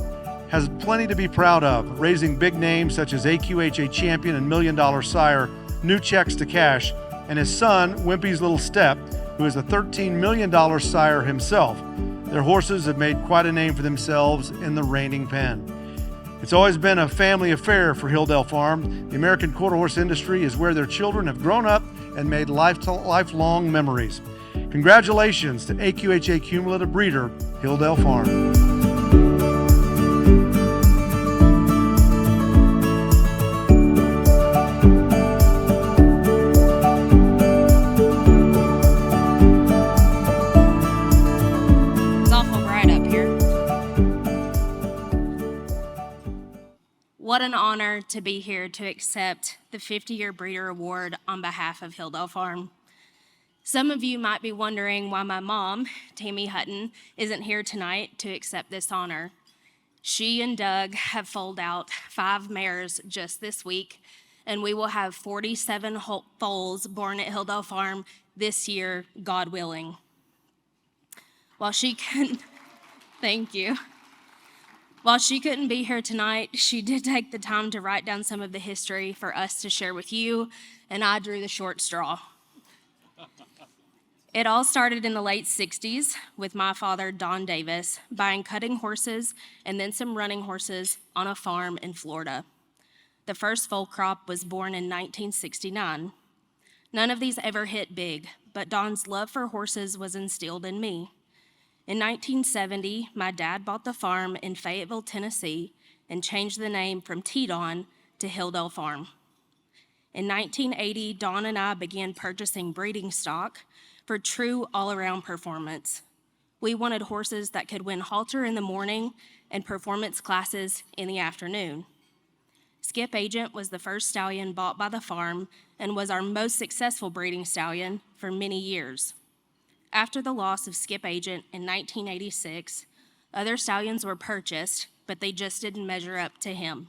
has plenty to be proud of, raising big names such as AQHA champion and $1 million sire, New Checks to Cash, and his son, Wimpy's Little Step, who is a $13 million sire himself. Their horses have made quite a name for themselves in the reining pen. It's always been a family affair for Hilldale Farm. The American quarter horse industry is where their children have grown up and made lifelong memories. Congratulations to AQHA Cumulative Breeder, Hilldale Farm. What an honor to be here to accept the 50-year Breeder Award on behalf of Hilldale Farm. Some of you might be wondering why my mom, Tammy Hutton, isn't here tonight to accept this honor. She and Doug have foaled out 5 mares just this week, and we will have 47 foals born at Hilldale Farm this year, God willing. While she couldn't, thank you. While she couldn't be here tonight, she did take the time to write down some of the history for us to share with you, and I drew the short straw. It all started in the late 60s with my father, Don Davis, buying cutting horses and then some running horses on a farm in Florida. The first foal crop was born in 1969. None of these ever hit big, but Don's love for horses was instilled in me. In 1970, my dad bought the farm in Fayetteville, Tennessee, and changed the name from Teton to Hilldale Farm. In 1980, Don and I began purchasing breeding stock for true all-around performance. We wanted horses that could win halter in the morning and performance classes in the afternoon. Skip Agent was the first stallion bought by the farm and was our most successful breeding stallion for many years. After the loss of Skip Agent in 1986, other stallions were purchased, but they just didn't measure up to him.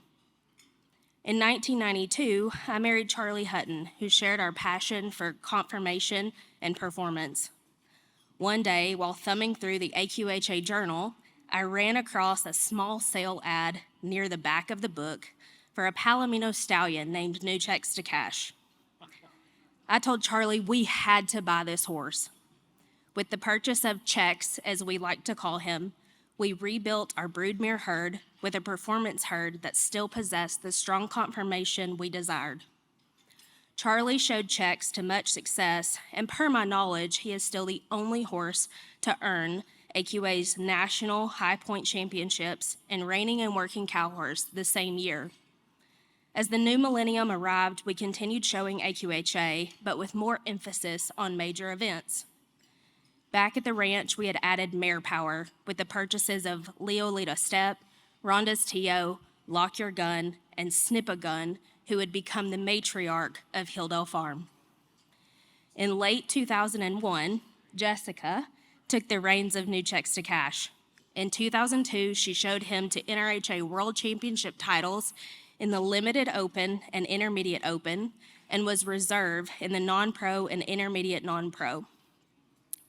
In 1992, I married Charlie Hutton, who shared our passion for conformation and performance. One day, while thumbing through the AQHA Journal, I ran across a small sale ad near the back of the book for a Palomino stallion named New Checks to Cash. I told Charlie we had to buy this horse. With the purchase of Checks, as we like to call him, we rebuilt our broodmare herd with a performance herd that still possessed the strong conformation we desired. Charlie showed Checks to much success, and per my knowledge, he is still the only horse to earn AQA's National High Point Championships in reining and working cow horse the same year. As the new millennium arrived, we continued showing AQHA, but with more emphasis on major events. Back at the ranch, we had added mare power with the purchases of Leo Lita Step, Rhonda's Tio, Lock Your Gun, and Snip a Gun, who would become the matriarch of Hilldale Farm. In late 2001, Jessica took the reins of New Checks to Cash. In 2002, she showed him to NRHA World Championship titles in the Limited Open and Intermediate Open, and was reserve in the Non-Pro and Intermediate Non-Pro.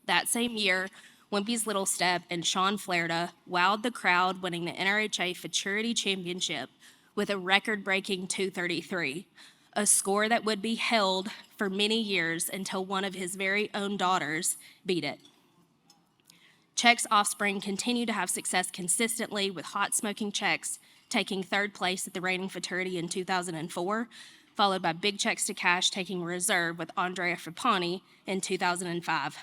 That same year, Wimpy's Little Step and Sean Flairda wowed the crowd, winning the NRHA Futurity Championship with a record-breaking 233, a score that would be held for many years until one of his very own daughters beat it. Checks' offspring continued to have success consistently, with Hot Smoking Checks taking 3rd place at the Reigning Futurity in 2004, followed by Big Checks to Cash taking reserve with Andrea Frappani in 2005.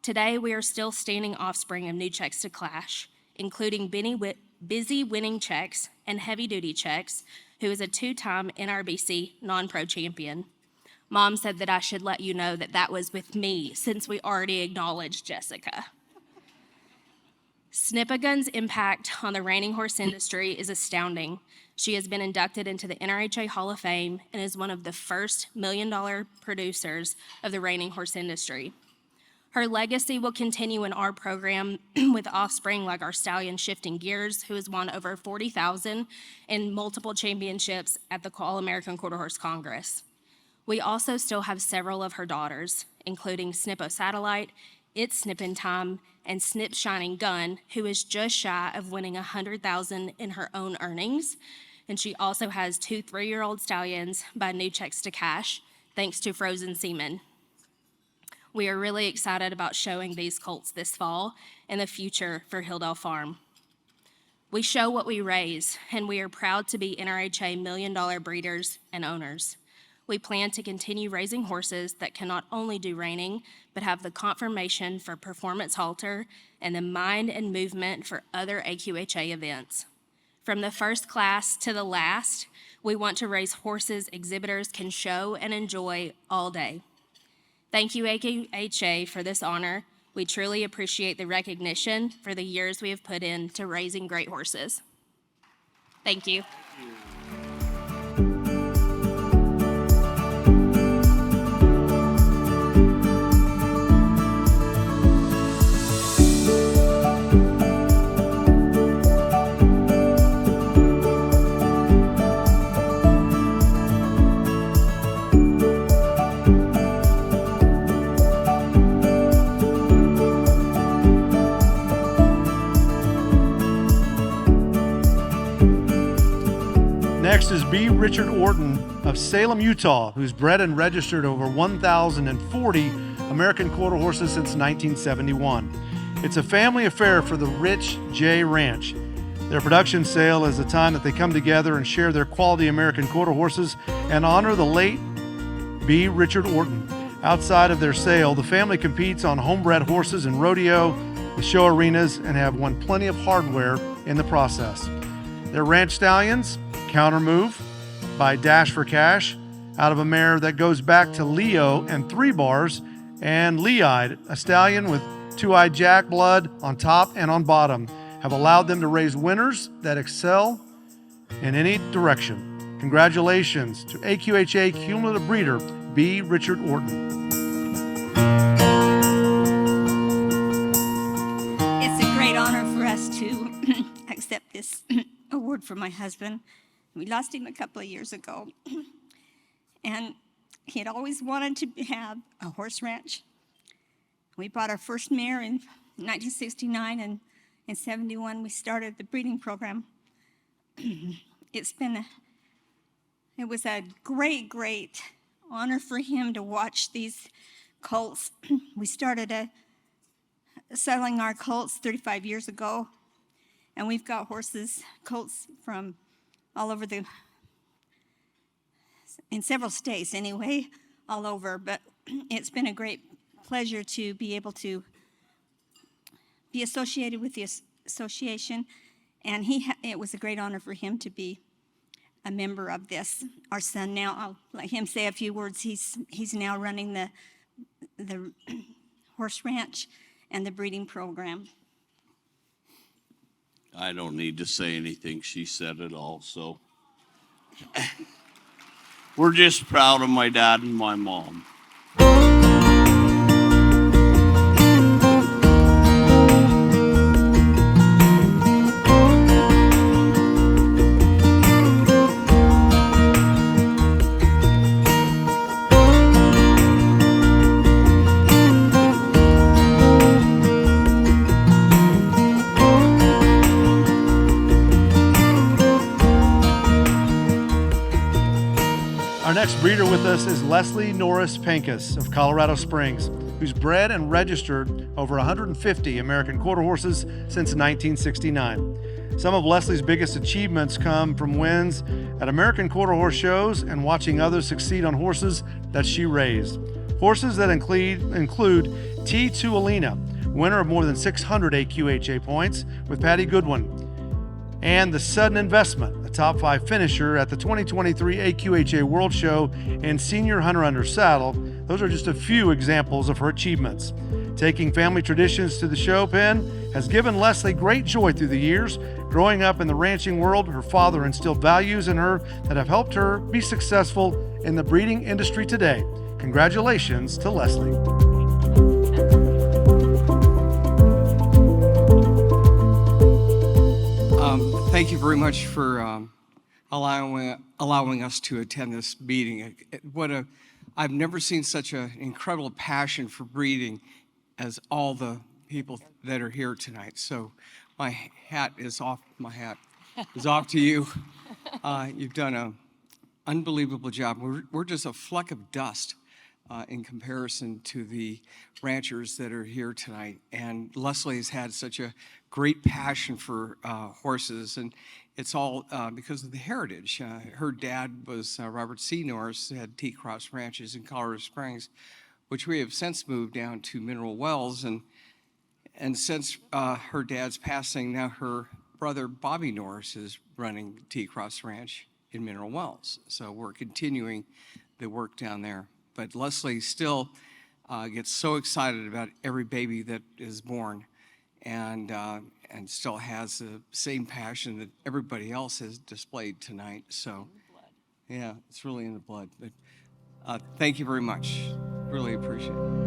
Today, we are still standing offspring of New Checks to Cash, including Busy Winning Checks and Heavy Duty Checks, who is a 2-time NRBC non-pro champion. Mom said that I should let you know that that was with me, since we already acknowledged Jessica. Snip-A-Gun's impact on the reining horse industry is astounding. She has been inducted into the NRHA Hall of Fame and is one of the first $1 million producers of the reining horse industry. Her legacy will continue in our program with offspring like our stallion Shifting Gears, who has won over 40,000 in multiple championships at the All-American Quarter Horse Congress. We also still have several of her daughters, including Snippo Satellite, It's Snippin' Time, and Snip Shining Gun, who is just shy of winning 100,000 in her own earnings. And she also has 2 3-year-old stallions by New Checks to Cash, thanks to Frozen Seaman. We are really excited about showing these colts this fall and the future for Hilldale Farm. We show what we raise, and we are proud to be NRHA $1 million breeders and owners. We plan to continue raising horses that can not only do reining, but have the conformation for performance halter and the mind and movement for other AQHA events. From the first class to the last, we want to raise horses exhibitors can show and enjoy all day. Thank you, AQHA, for this honor. We truly appreciate the recognition for the years we have put into raising great horses. Thank you. Next is B. Richard Orton of Salem, Utah, who's bred and registered over 1,040 American quarter horses since 1971. It's a family affair for the Rich J Ranch. Their production sale is a time that they come together and share their quality American quarter horses and honor the late B. Richard Orton. Outside of their sale, the family competes on homebred horses in rodeo, the show arenas, and have won plenty of hardware in the process. Their ranch stallions, Counter Move by Dash for Cash, out of a mare that goes back to Leo and 3 bars, and Lee-Eyed, a stallion with 2-eyed jack blood on top and on bottom, have allowed them to raise winners that excel in any direction. Congratulations to AQHA Cumulative Breeder, B. Richard Orton. It's a great honor for us to accept this award for my husband. We lost him a couple of years ago, and he had always wanted to have a horse ranch. We bought our first mare in 1969, and in 71 we started the breeding program. It was a great honor for him to watch these colts. We started selling our colts 35 years ago, and we've got colts from all over in several states anyway, all over, but it's been a great pleasure to be able to be associated with the association, and it was a great honor for him to be a member of this. Our son now, I'll let him say a few words. He's now running the horse ranch and the breeding program. I don't need to say anything. She said it all. So we're just proud of my dad and my mom. Next breeder with us is Leslie Norris Pankus of Colorado Springs, who's bred and registered over 150 American quarter horses since 1969. Some of Leslie's biggest achievements come from wins at American quarter horse shows and watching others succeed on horses that she raised. Horses that include T2 Alina, winner of more than 600 AQHA points with Patty Goodwin, and the Sudden Investment, a top 5 finisher at the 2023 AQHA World Show and Senior Hunter Under Saddle. Those are just a few examples of her achievements. Taking family traditions to the show pen has given Leslie great joy through the years. Growing up in the ranching world, her father instilled values in her that have helped her be successful in the breeding industry today. Congratulations to Leslie. Thank you very much for allowing us to attend this meeting. I've never seen such an incredible passion for breeding as all the people that are here tonight. So my hat is off to you. You've done an unbelievable job. We're just a fleck of dust in comparison to the ranchers that are here tonight. And Leslie has had such a great passion for horses, and it's all because of the heritage. Her dad was Robert C. Norris, had T-Cross ranches in Colorado Springs, which we have since moved down to Mineral Wells. And since her dad's passing, now her brother Bobby Norris is running T-Cross Ranch in Mineral Wells. So we're continuing the work down there. But Leslie still gets so excited about every baby that is born, and still has the same passion that everybody else has displayed tonight. So, yeah, it's really in the blood. But thank you very much. Really appreciate it.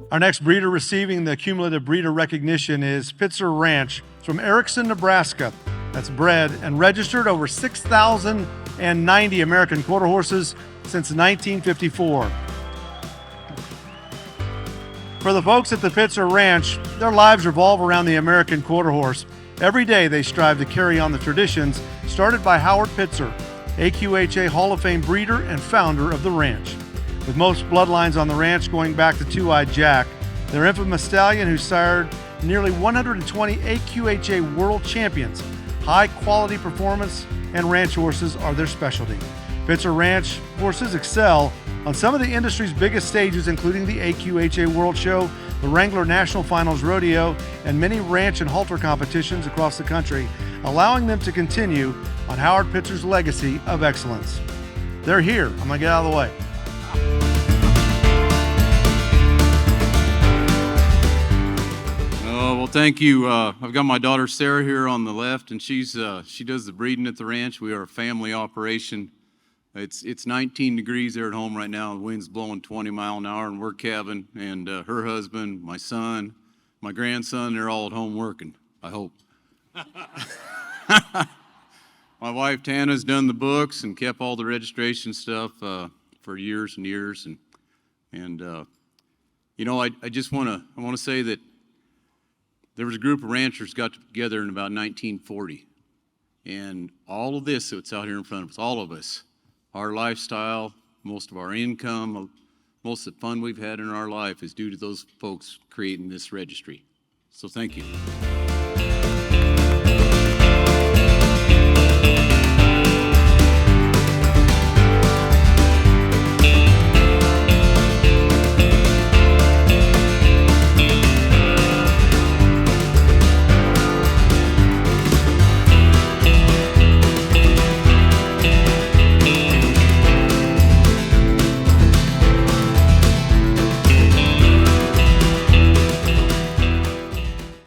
Our next breeder receiving the Cumulative Breeder recognition is Pitzer Ranch from Erickson, Nebraska. That's bred and registered over 6,090 American quarter horses since 1954. For the folks at the Pitzer Ranch, their lives revolve around the American quarter horse. Every day they strive to carry on the traditions started by Howard Pitzer, AQHA Hall of Fame breeder and founder of the ranch. With most bloodlines on the ranch going back to Two-Eyed Jack, their infamous stallion who sired nearly 120 AQHA world champions. High-quality performance and ranch horses are their specialty. Pitzer Ranch horses excel on some of the industry's biggest stages, including the AQHA World Show, the Wrangler National Finals Rodeo, and many ranch and halter competitions across the country, allowing them to continue on Howard Pitzer's legacy of excellence. They're here. I'm gonna get out of the way. Well, thank you. I've got my daughter Sarah here on the left, and she does the breeding at the ranch. We are a family operation. It's 19 degrees there at home right now. The wind's blowing 20 miles an hour, and we're calving. And her husband, my son, my grandson, they're all at home working, I hope. My wife Tana's done the books and kept all the registration stuff for years and years. And you know, I want to say that there was a group of ranchers got together in about 1940, and all of this that's out here in front of us, all of us, our lifestyle, most of our income, most of the fun we've had in our life is due to those folks creating this registry. So thank you.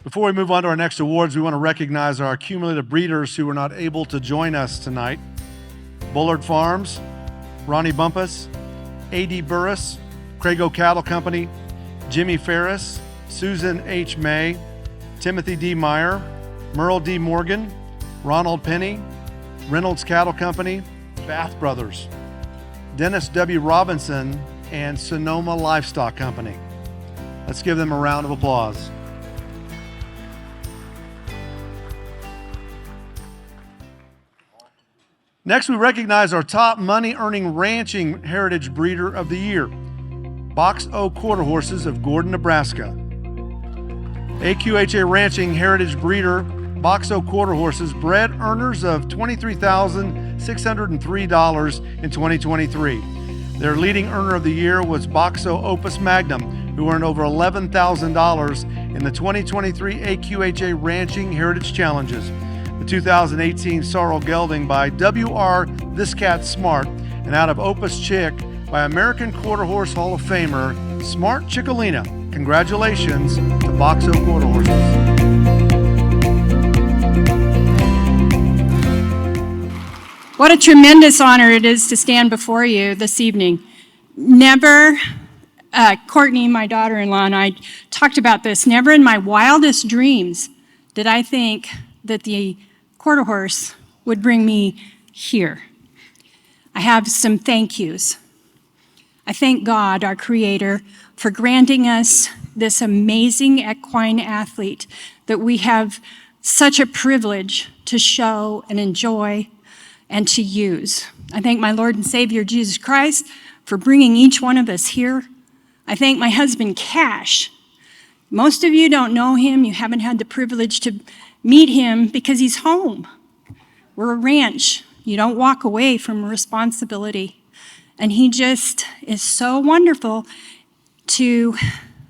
Before we move on to our next awards, we want to recognize our cumulative breeders who were not able to join us tonight. Bullard Farms, Ronnie Bumpus, A.D. Burris, Crago Cattle Company, Jimmy Ferris, Susan H. May, Timothy D. Meyer, Merle D. Morgan, Ronald Penny, Reynolds Cattle Company, Bath Brothers, Dennis W. Robinson, and Sonoma Livestock Company. Let's give them a round of applause. Next, we recognize our top money-earning ranching heritage breeder of the year, Box O Quarter Horses of Gordon, Nebraska. AQHA Ranching Heritage Breeder Boxo quarter horses, bred earners of $23,603 in 2023. Their leading earner of the year was Boxo Opus Magnum, who earned over $11,000 in the 2023 AQHA Ranching Heritage Challenges. The 2018 Sorrel Gelding by W.R. This Cat Smart, and out of Opus Chick by American Quarter Horse Hall of Famer Smart Chickalina. Congratulations to Boxo quarter horses. What a tremendous honor it is to stand before you this evening. Never, Courtney, my daughter-in-law, and I talked about this, never in my wildest dreams did I think that the quarter horse would bring me here. I have some thank yous. I thank God, our Creator, for granting us this amazing equine athlete that we have such a privilege to show and enjoy and to use. I thank my Lord and Savior, Jesus Christ, for bringing each one of us here. I thank my husband, Cash. Most of you don't know him. You haven't had the privilege to meet him because he's home. We're a ranch. You don't walk away from responsibility. And he just is so wonderful to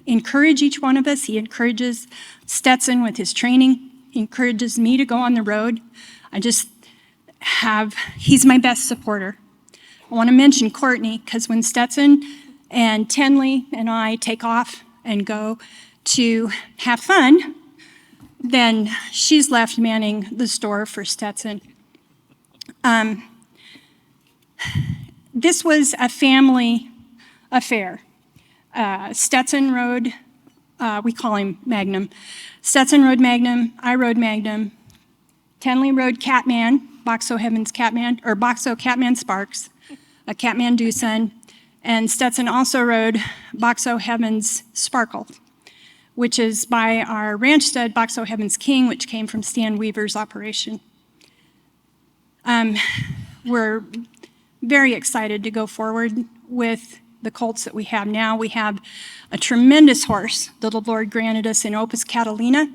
encourage each one of us. He encourages Stetson with his training. He encourages me to go on the road. He's my best supporter. I want to mention Courtney, because when Stetson and Tenley and I take off and go to have fun, then she's left manning the store for Stetson. This was a family affair. Stetson rode, we call him Magnum. Stetson rode Magnum, I rode Magnum. Tenley rode Catman, Boxo Heaven's Catman, or Boxo Catman Sparks, a Catman Doosan, and Stetson also rode Boxo Heaven's Sparkle, which is by our ranch stud, Boxo Heaven's King, which came from Stan Weaver's operation. We're very excited to go forward with the colts that we have now. We have a tremendous horse that the Lord granted us in Opus Catalina.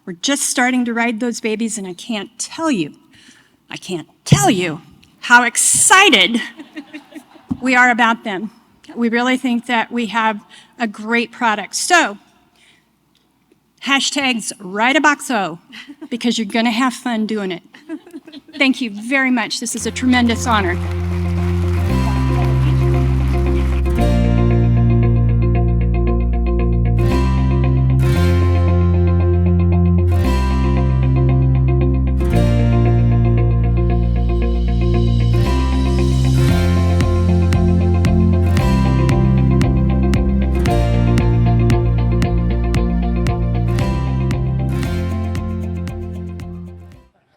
We're just starting to ride those babies, and I can't tell you how excited we are about them. We really think that we have a great product. So, hashtags ride a Boxo, because you're gonna have fun doing it. Thank you very much. This is a tremendous honor.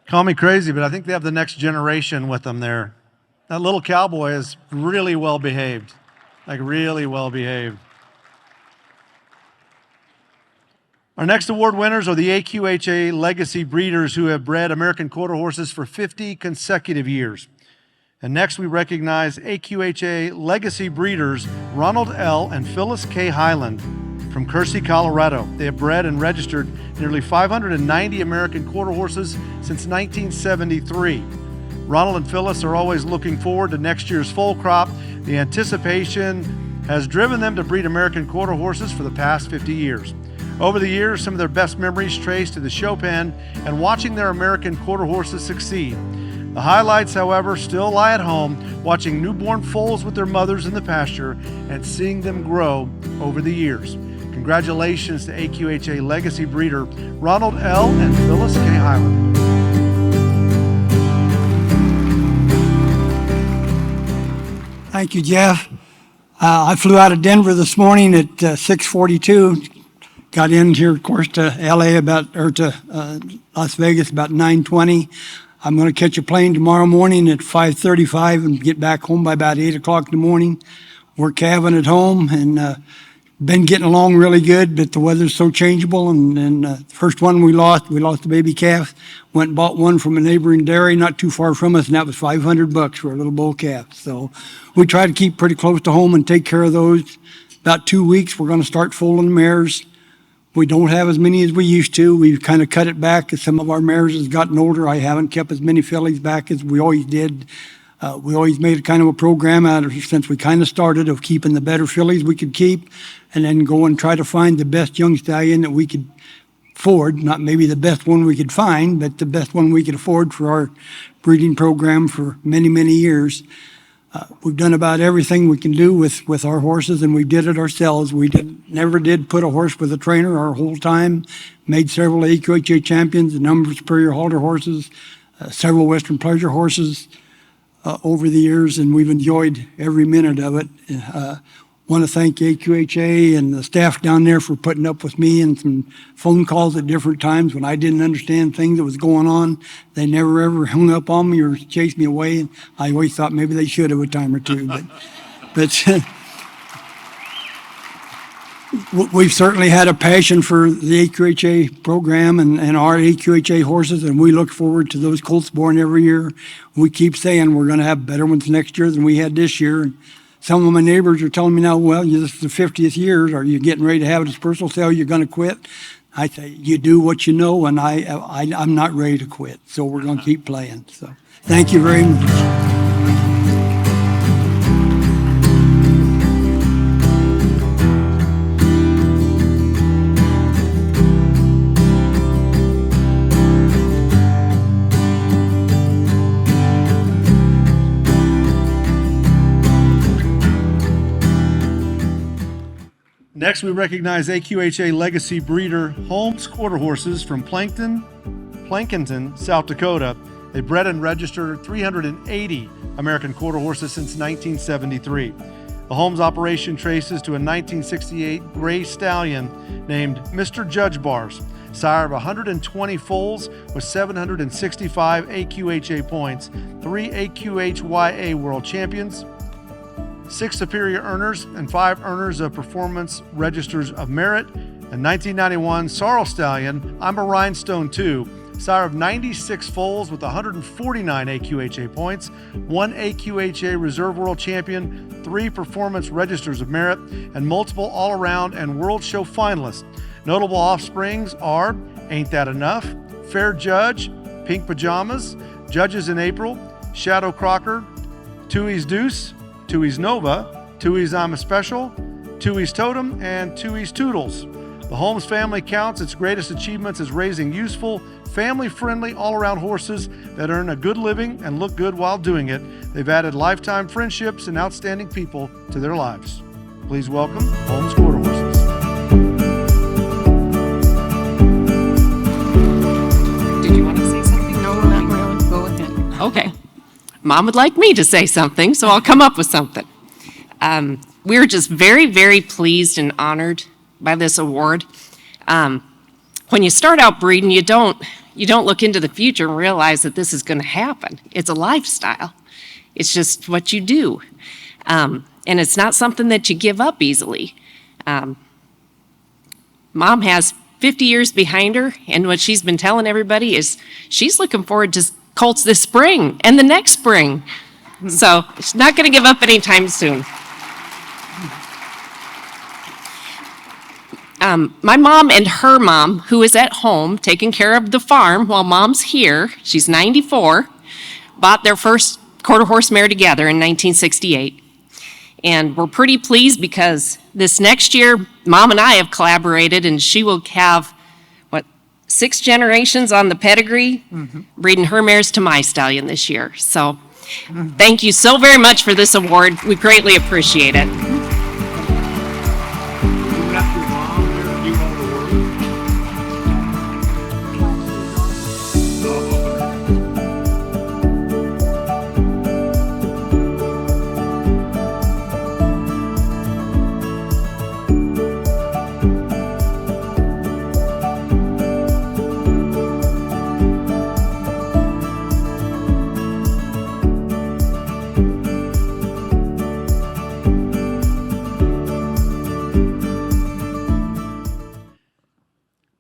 Call me crazy, but I think they have the next generation with them there. That little cowboy is really well behaved, like really well behaved. Our next award winners are the AQHA Legacy Breeders, who have bred American quarter horses for 50 consecutive years. And next we recognize AQHA Legacy Breeders Ronald L. and Phyllis K. Highland from Kersey, Colorado. They have bred and registered nearly 590 American quarter horses since 1973. Ronald and Phyllis are always looking forward to next year's foal crop. The anticipation has driven them to breed American quarter horses for the past 50 years. Over the years, some of their best memories trace to the show pen and watching their American quarter horses succeed. The highlights, however, still lie at home, watching newborn foals with their mothers in the pasture and seeing them grow over the years. Congratulations to AQHA Legacy Breeder Ronald L. and Phyllis K. Highland. Thank you, Jeff. I flew out of Denver this morning at 6:42. Got in here, of course, to Las Vegas about 9:20. I'm going to catch a plane tomorrow morning at 5:35 and get back home by about 8 o'clock in the morning. We're calving at home and been getting along really good, but the weather's so changeable. And the first one we lost the baby calf. Went and bought one from a neighboring dairy not too far from us, and that was $500 for a little bull calf. So we try to keep pretty close to home and take care of those. About 2 weeks, we're going to start foaling mares. We don't have as many as we used to. We've kind of cut it back as some of our mares has gotten older. I haven't kept as many fillies back as we always did. We always made kind of a program out of, since we kind of started, of keeping the better fillies we could keep and then go and try to find the best young stallion that we could afford. Not maybe the best one we could find, but the best one we could afford for our breeding program for many, many years. We've done about everything we can do with our horses, and we did it ourselves. We never did put a horse with a trainer our whole time. Made several AQHA champions, a number of superior halter horses, several Western pleasure horses over the years, and we've enjoyed every minute of it. Want to thank AQHA and the staff down there for putting up with me and some phone calls at different times when I didn't understand things that was going on. They never ever hung up on me or chased me away. And I always thought maybe they should have a time or two, but we've certainly had a passion for the AQHA program and our AQHA horses, and we look forward to those colts born every year. We keep saying we're going to have better ones next year than we had this year. And some of my neighbors are telling me now, well, this is the 50th year. Are you getting ready to have a dispersal sale? You're going to quit? I say, you do what you know, and I'm not ready to quit. So we're going to keep playing. So thank you very much. Next, we recognize AQHA Legacy Breeder Holmes quarter horses from Plankinton, South Dakota. They bred and registered 380 American quarter horses since 1973. The Holmes operation traces to a 1968 gray stallion named Mr. Judge Bars, sire of 120 foals with 765 AQHA points, 3 AQHYA world champions, 6 superior earners, and 5 earners of Performance Registers of Merit. In 1991, Sorrel Stallion, I'm a Rhinestone 2, sire of 96 foals with 149 AQHA points, 1 AQHA Reserve World Champion, 3 Performance Registers of Merit, and multiple all-around and World Show finalists. Notable offsprings are Ain't That Enough, Fair Judge, Pink Pajamas, Judges in April, Shadow Crocker, Toohey's Deuce, Toohey's Nova, Toohey's I'm a Special, Toohey's Totem, and Toohey's Toodles. The Holmes family counts its greatest achievements as raising useful, family-friendly, all-around horses that earn a good living and look good while doing it. They've added lifetime friendships and outstanding people to their lives. Please welcome Holmes Quarter Horses. Did you want to say something? No, not really. Go ahead. Okay. Mom would like me to say something, so I'll come up with something. We're just very, very pleased and honored by this award. When you start out breeding, you don't look into the future and realize that this is going to happen. It's a lifestyle. It's just what you do. And it's not something that you give up easily. Mom has 50 years behind her, and what she's been telling everybody is she's looking forward to colts this spring and the next spring. So she's not going to give up anytime soon. My mom and her mom, who is at home taking care of the farm while Mom's here, she's 94, bought their first quarter horse mare together in 1968. And we're pretty pleased because this next year, Mom and I have collaborated, and she will have 6 generations on the pedigree, breeding her mares to my stallion this year. So thank you so very much for this award. We greatly appreciate it.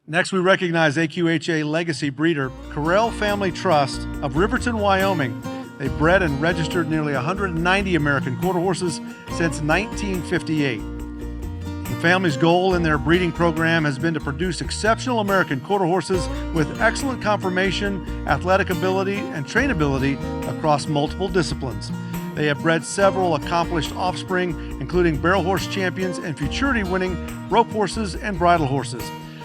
Next, we recognize AQHA Legacy Breeder, Carell Family Trust of Riverton, Wyoming. They bred and registered nearly 190 American quarter horses since 1958. The family's goal in their breeding program has been to produce exceptional American quarter horses with excellent conformation, athletic ability, and trainability across multiple disciplines. They have bred several accomplished offspring, including barrel horse champions and futurity-winning rope horses and bridle horses.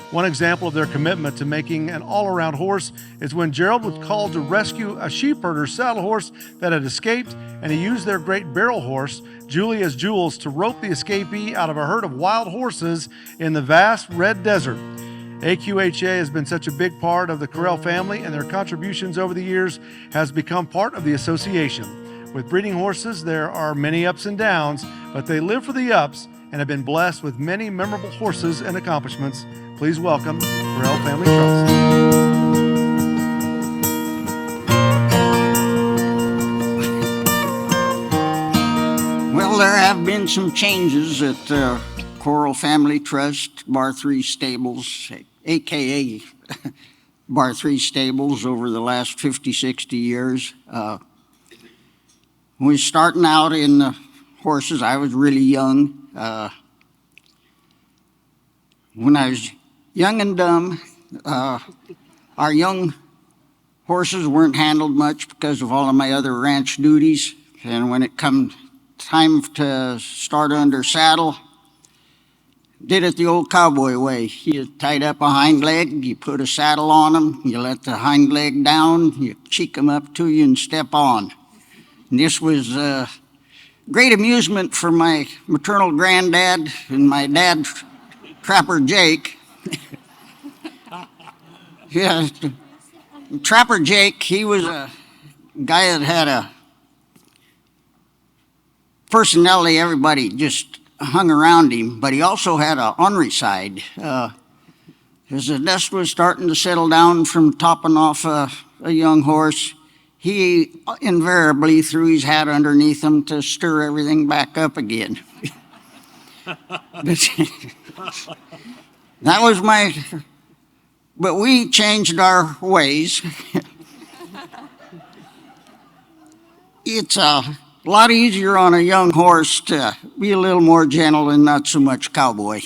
One example of their commitment to making an all-around horse is when Gerald was called to rescue a sheep herder's saddle horse that had escaped, and he used their great barrel horse, Julia's Jules, to rope the escapee out of a herd of wild horses in the vast red desert. AQHA has been such a big part of the Correll family, and their contributions over the years has become part of the association. With breeding horses, there are many ups and downs, but they live for the ups and have been blessed with many memorable horses and accomplishments. Please welcome Correll Family Trust. Well, there have been some changes at Correll Family Trust, Bar 3 Stables, AKA Bar 3 Stables, over the last 50, 60 years. When we was starting out in the horses, I was really young. When I was young and dumb, our young horses weren't handled much because of all of my other ranch duties. And when it come time to start under saddle, did it the old cowboy way. You tied up a hind leg, you put a saddle on them, you let the hind leg down, you cheek them up to you and step on. And this was great amusement for my maternal granddad and my dad, Trapper Jake. Yeah, Trapper Jake, he was a guy that had a personality, everybody just hung around him, but he also had an ornery side. As the dust was starting to settle down from topping off a young horse, he invariably threw his hat underneath him to stir everything back up again. That was my, but we changed our ways. It's a lot easier on a young horse to be a little more gentle and not so much cowboy.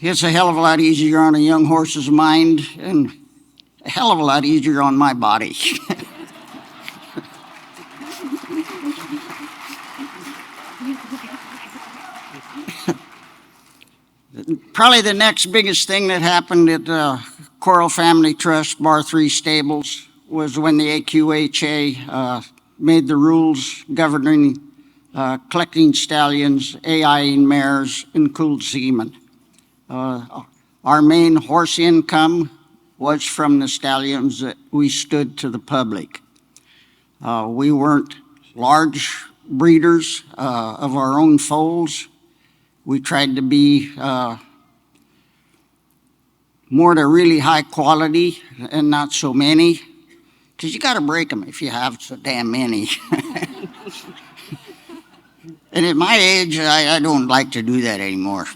It's a hell of a lot easier on a young horse's mind and a hell of a lot easier on my body. Probably the next biggest thing that happened at Correll Family Trust, Bar 3 Stables, was when the AQHA made the rules governing collecting stallions, AIing mares, and cooled semen. Our main horse income was from the stallions that we stood to the public. We weren't large breeders of our own foals. We tried to be more to really high quality and not so many, because you got to break them if you have so damn many. And at my age, I don't like to do that anymore.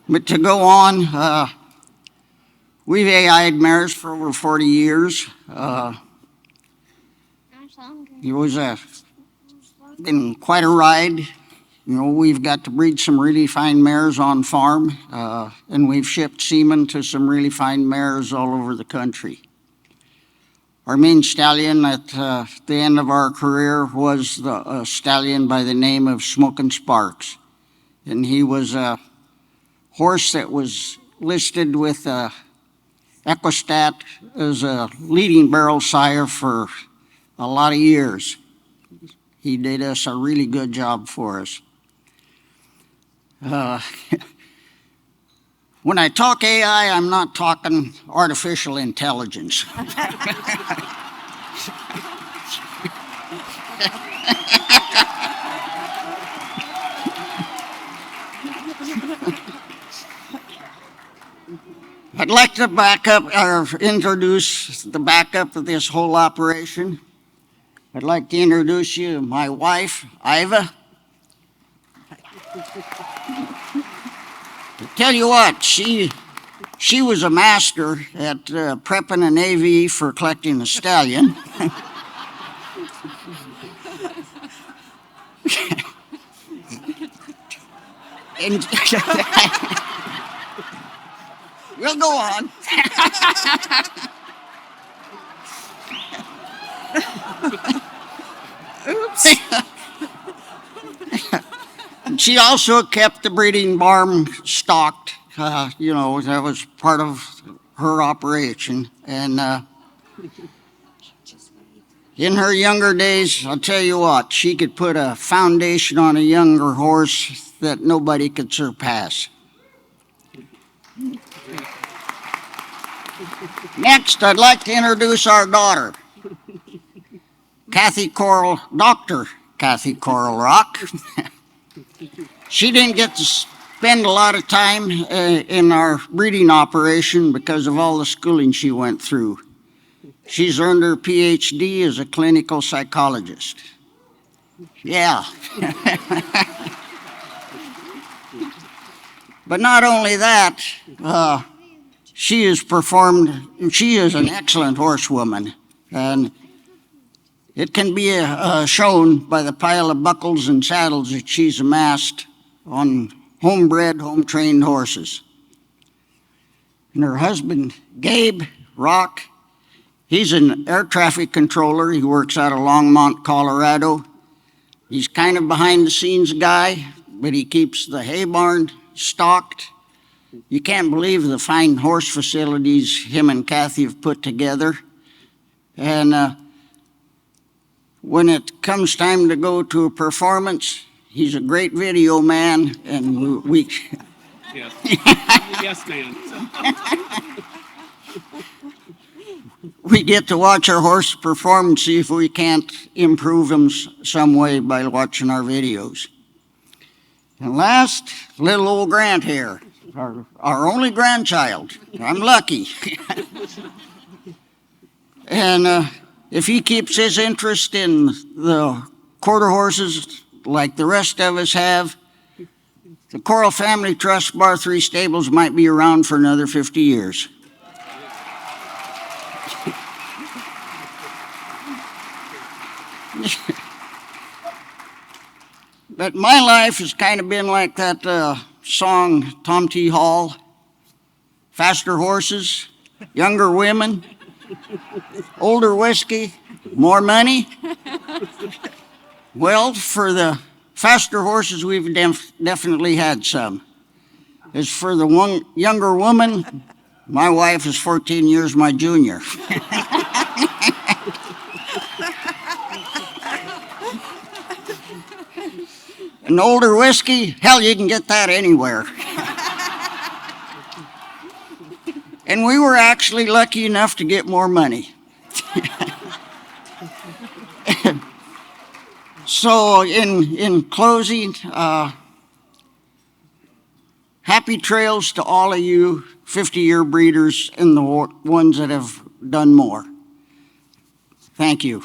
But to go on, we've AI'd mares for over 40 years. It was been quite a ride. You know, we've got to breed some really fine mares on farm, and we've shipped semen to some really fine mares all over the country. Our main stallion at the end of our career was a stallion by the name of Smokin' Sparks. And he was a horse that was listed with Equistat as a leading barrel sire for a lot of years. He did us a really good job for us. When I talk AI, I'm not talking artificial intelligence. I'd like to back up or introduce the backup of this whole operation. I'd like to introduce you to my wife, Iva. To tell you what, she was a master at prepping an AV for collecting a stallion. And we'll go on. Oops. She also kept the breeding barn stocked. You know, that was part of her operation. And in her younger days, I'll tell you what, she could put a foundation on a younger horse that nobody could surpass. Next, I'd like to introduce our daughter, Dr. Kathy Coral Rock. She didn't get to spend a lot of time in our breeding operation because of all the schooling she went through. She's earned her PhD as a clinical psychologist. Yeah. But not only that, she is an excellent horsewoman, and it can be shown by the pile of buckles and saddles that she's amassed on homebred, home-trained horses. And her husband, Gabe Rock, he's an air traffic controller. He works out of Longmont, Colorado. He's kind of behind-the-scenes guy, but he keeps the hay barn stocked. You can't believe the fine horse facilities him and Kathy have put together. And when it comes time to go to a performance, he's a great video man, and we Yes. Yes, man. we get to watch our horse perform and see if we can't improve him some way by watching our videos. And last, little old Grant here, our only grandchild. I'm lucky. And if he keeps his interest in the quarter horses like the rest of us have, the Coral Family Trust Bar 3 stables might be around for another 50 years. But my life has kind of been like that song, Tom T. Hall, faster horses, younger women, older whiskey, more money. Well, for the faster horses, we've definitely had some. As for the younger woman, my wife is 14 years my junior. An older whiskey, hell, you can get that anywhere. And we were actually lucky enough to get more money. So in closing, happy trails to all of you 50-year breeders and the ones that have done more. Thank you.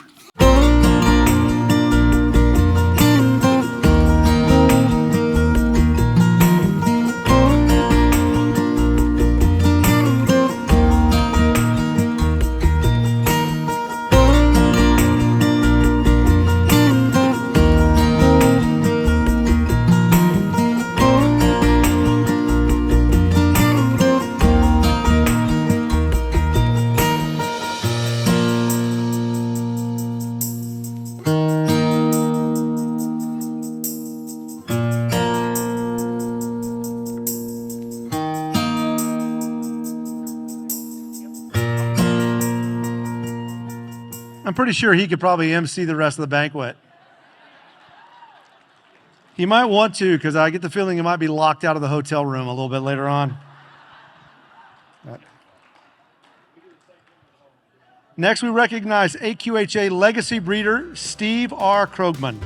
I'm pretty sure he could probably MC the rest of the banquet. He might want to, because I get the feeling he might be locked out of the hotel room a little bit later on. Next, we recognize AQHA legacy breeder Steve R. Krogman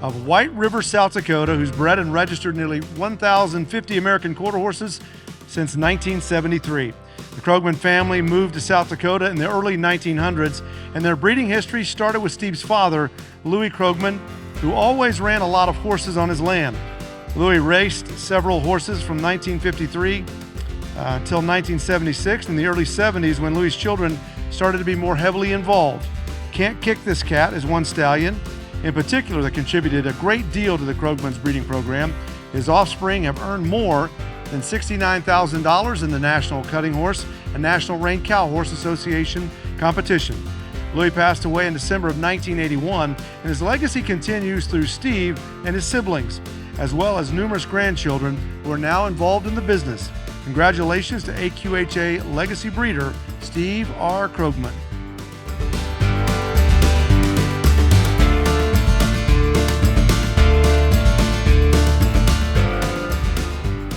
of White River, South Dakota, who's bred and registered nearly 1,050 American quarter horses since 1973. The Krogman family moved to South Dakota in the early 1900s, and their breeding history started with Steve's father, Louis Krogman, who always ran a lot of horses on his land. Louis raced several horses from 1953 until 1976. In the early 70s, when Louis' children started to be more heavily involved. Can't Kick This Cat is one stallion in particular that contributed a great deal to the Krogman's breeding program. His offspring have earned more than $69,000 in the National Cutting Horse and National Reined Cow Horse Association competition. Louis passed away in December of 1981, and his legacy continues through Steve and his siblings, as well as numerous grandchildren who are now involved in the business. Congratulations to AQHA legacy breeder, Steve R. Krogman.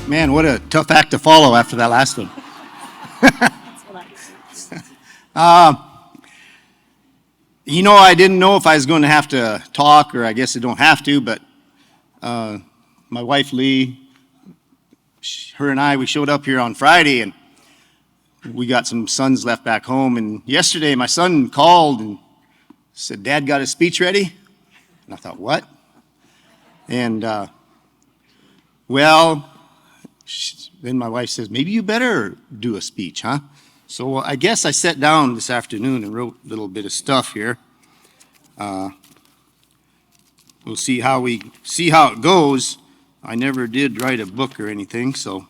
Man, what a tough act to follow after that last one. I didn't know if I was going to have to talk, or I guess I don't have to, but my wife Lee, her and I, we showed up here on Friday, and we got some sons left back home. And yesterday my son called and said, "Dad got his speech ready?" And I thought, what? And then my wife says, "Maybe you better do a speech, huh?" So I guess I sat down this afternoon and wrote a little bit of stuff here. We'll see how it goes. I never did write a book or anything, so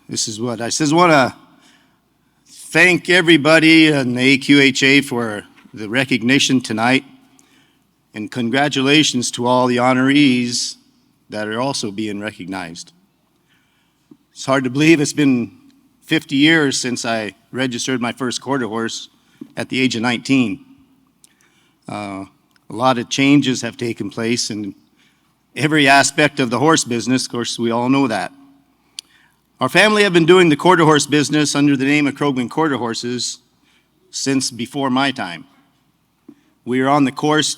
this is what I says. Want to thank everybody in the AQHA for the recognition tonight, and congratulations to all the honorees that are also being recognized. It's hard to believe it's been 50 years since I registered my first quarter horse at the age of 19. A lot of changes have taken place in every aspect of the horse business. Of course, we all know that. Our family have been doing the quarter horse business under the name of Krogman Quarter Horses since before my time. We are on the course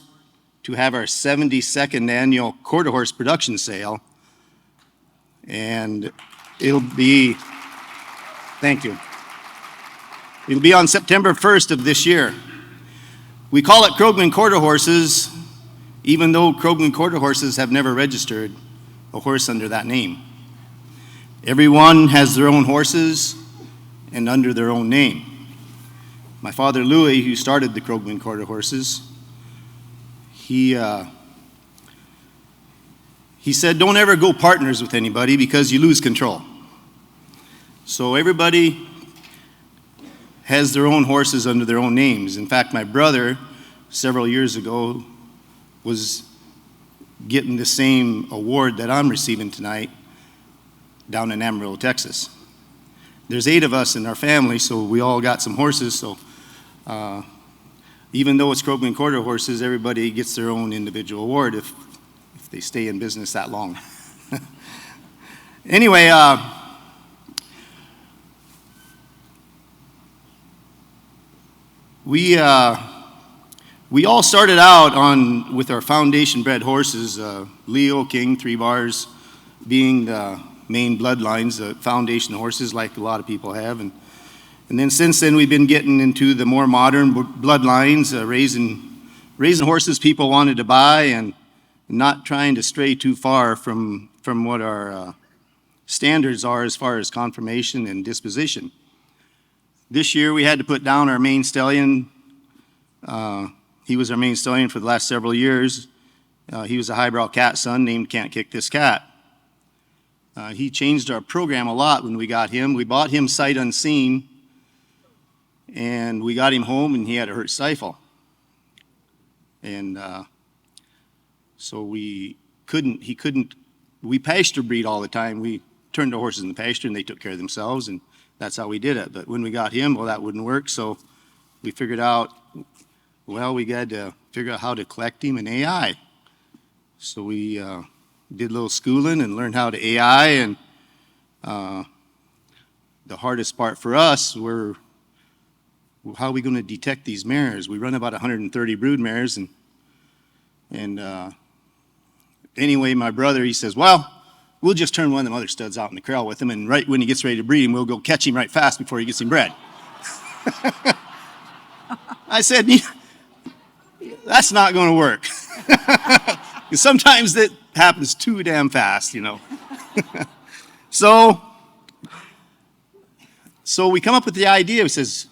to have our 72nd annual quarter horse production sale, and it'll be, thank you, it'll be on September 1st of this year. We call it Krogman Quarter Horses, even though Krogman Quarter Horses have never registered a horse under that name. Everyone has their own horses and under their own name. My father Louis, who started the Krogman Quarter Horses, he said, "Don't ever go partners with anybody because you lose control." So everybody has their own horses under their own names. In fact, my brother, several years ago, was getting the same award that I'm receiving tonight down in Amarillo, Texas. There's 8 of us in our family, so we all got some horses. So even though it's Krogman Quarter Horses, everybody gets their own individual award if they stay in business that long. Anyway, we all started out with our foundation bred horses, Leo, King, 3 Bars being the main bloodlines, the foundation horses like a lot of people have. And then since then we've been getting into the more modern bloodlines, raising horses people wanted to buy and not trying to stray too far from what our standards are as far as conformation and disposition. This year we had to put down our main stallion. He was our main stallion for the last several years. He was a highbrow cat son named Can't Kick This Cat. He changed our program a lot when we got him. We bought him sight unseen, and we got him home and he had a hurt stifle. And so we pasture breed all the time. We turned our horses in the pasture and they took care of themselves, and that's how we did it. But when we got him, well, that wouldn't work. So we figured out, well, we got to figure out how to collect him in AI. So we did a little schooling and learned how to AI. And the hardest part for us were, how are we going to detect these mares? We run about 130 brood mares. And anyway, my brother, he says, well, we'll just turn one of them other studs out in the corral with him, and right when he gets ready to breed him, we'll go catch him right fast before he gets him bred. I said, that's not going to work. Sometimes that happens too damn fast, you know. So we come up with the idea. He says,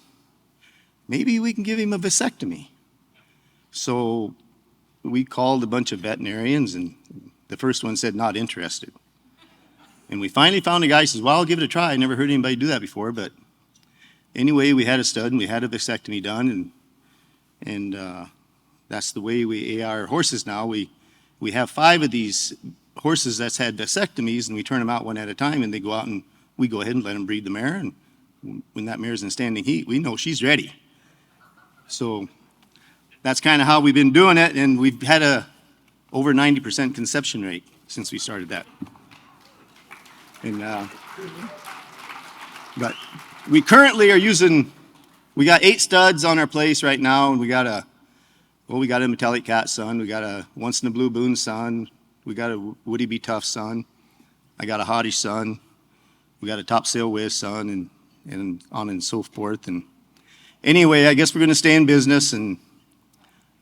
maybe we can give him a vasectomy. So we called a bunch of veterinarians, and the first one said not interested. And we finally found a guy who says, well, I'll give it a try. I never heard anybody do that before. But anyway, we had a stud and we had a vasectomy done, and that's the way we our horses now. We have 5 of these horses that's had vasectomies, and we turn them out one at a time, and they go out, and we go ahead and let them breed the mare. And when that mare's in standing heat, we know she's ready. So that's kind of how we've been doing it, and we've had a over 90% conception rate since we started that. And but we currently are using, we got 8 studs on our place right now, and we got a metallic cat son, we got a once in a blue boon son, we got a Woody B. Tough son, I got a Hottish son, we got a Topsail Whiz son, and on and so forth. And anyway, I guess we're going to stay in business, and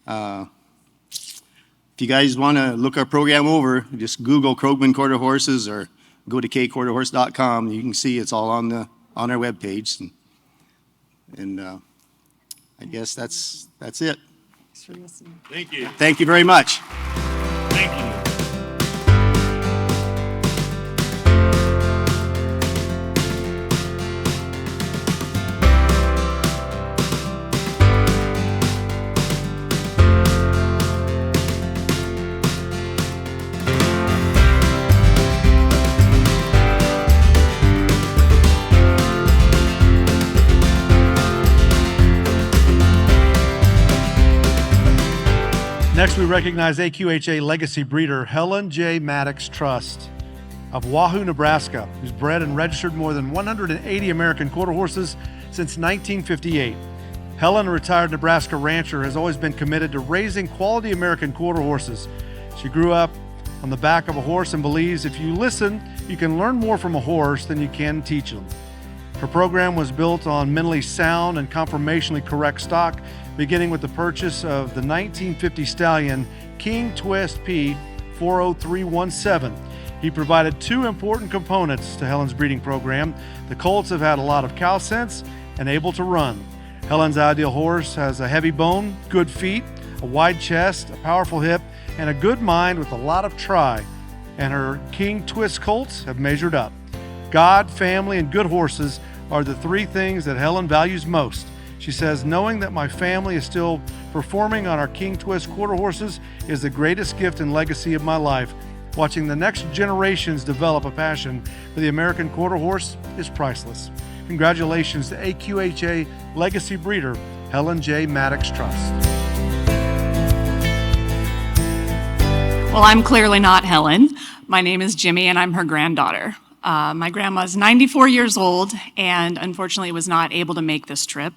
if you guys want to look our program over, just Google Krogman Quarter Horses or go to kquarterhorse.com. You can see it's all on our webpage, and I guess that's it. Thank you. Thank you very much. Thank you. Next, we recognize AQHA legacy breeder Helen J. Maddox Trust of Wahoo, Nebraska, who's bred and registered more than 180 American quarter horses since 1958. Helen, a retired Nebraska rancher, has always been committed to raising quality American quarter horses. She grew up on the back of a horse and believes if you listen, you can learn more from a horse than you can teach them. Her program was built on mentally sound and conformationally correct stock, beginning with the purchase of the 1950 stallion King Twist P 40317. He provided 2 important components to Helen's breeding program. The colts have had a lot of cow sense and able to run. Helen's ideal horse has a heavy bone, good feet, a wide chest, a powerful hip, and a good mind with a lot of try. And her King Twist colts have measured up. God, family, and good horses are the 3 things that Helen values most. She says, knowing that my family is still performing on our King Twist quarter horses is the greatest gift and legacy of my life. Watching the next generations develop a passion for the American quarter horse is priceless. Congratulations to AQHA legacy breeder Helen J. Maddox Trust. Well, I'm clearly not Helen. My name is Jimmy, and I'm her granddaughter. My grandma's 94 years old and unfortunately was not able to make this trip.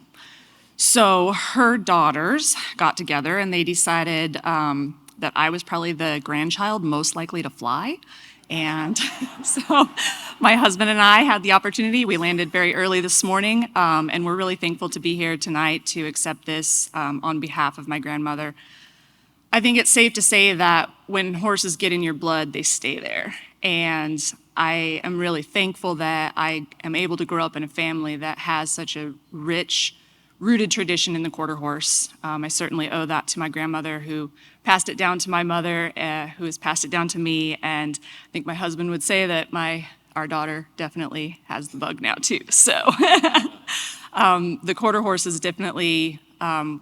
So her daughters got together and they decided that I was probably the grandchild most likely to fly. And so my husband and I had the opportunity. We landed very early this morning, and we're really thankful to be here tonight to accept this on behalf of my grandmother. I think it's safe to say that when horses get in your blood, they stay there. And I am really thankful that I am able to grow up in a family that has such a rich, rooted tradition in the quarter horse. I certainly owe that to my grandmother, who passed it down to my mother, who has passed it down to me. And I think my husband would say that our daughter definitely has the bug now too. So the quarter horse is definitely,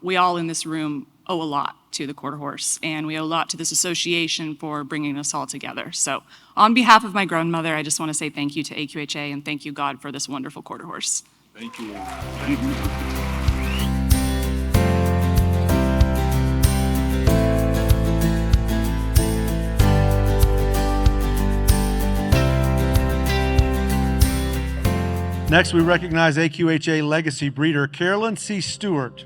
we all in this room owe a lot to the quarter horse, and we owe a lot to this association for bringing us all together. So on behalf of my grandmother, I just want to say thank you to AQHA and thank you, God, for this wonderful quarter horse. Thank you. Next, we recognize AQHA legacy breeder Carolyn C. Stewart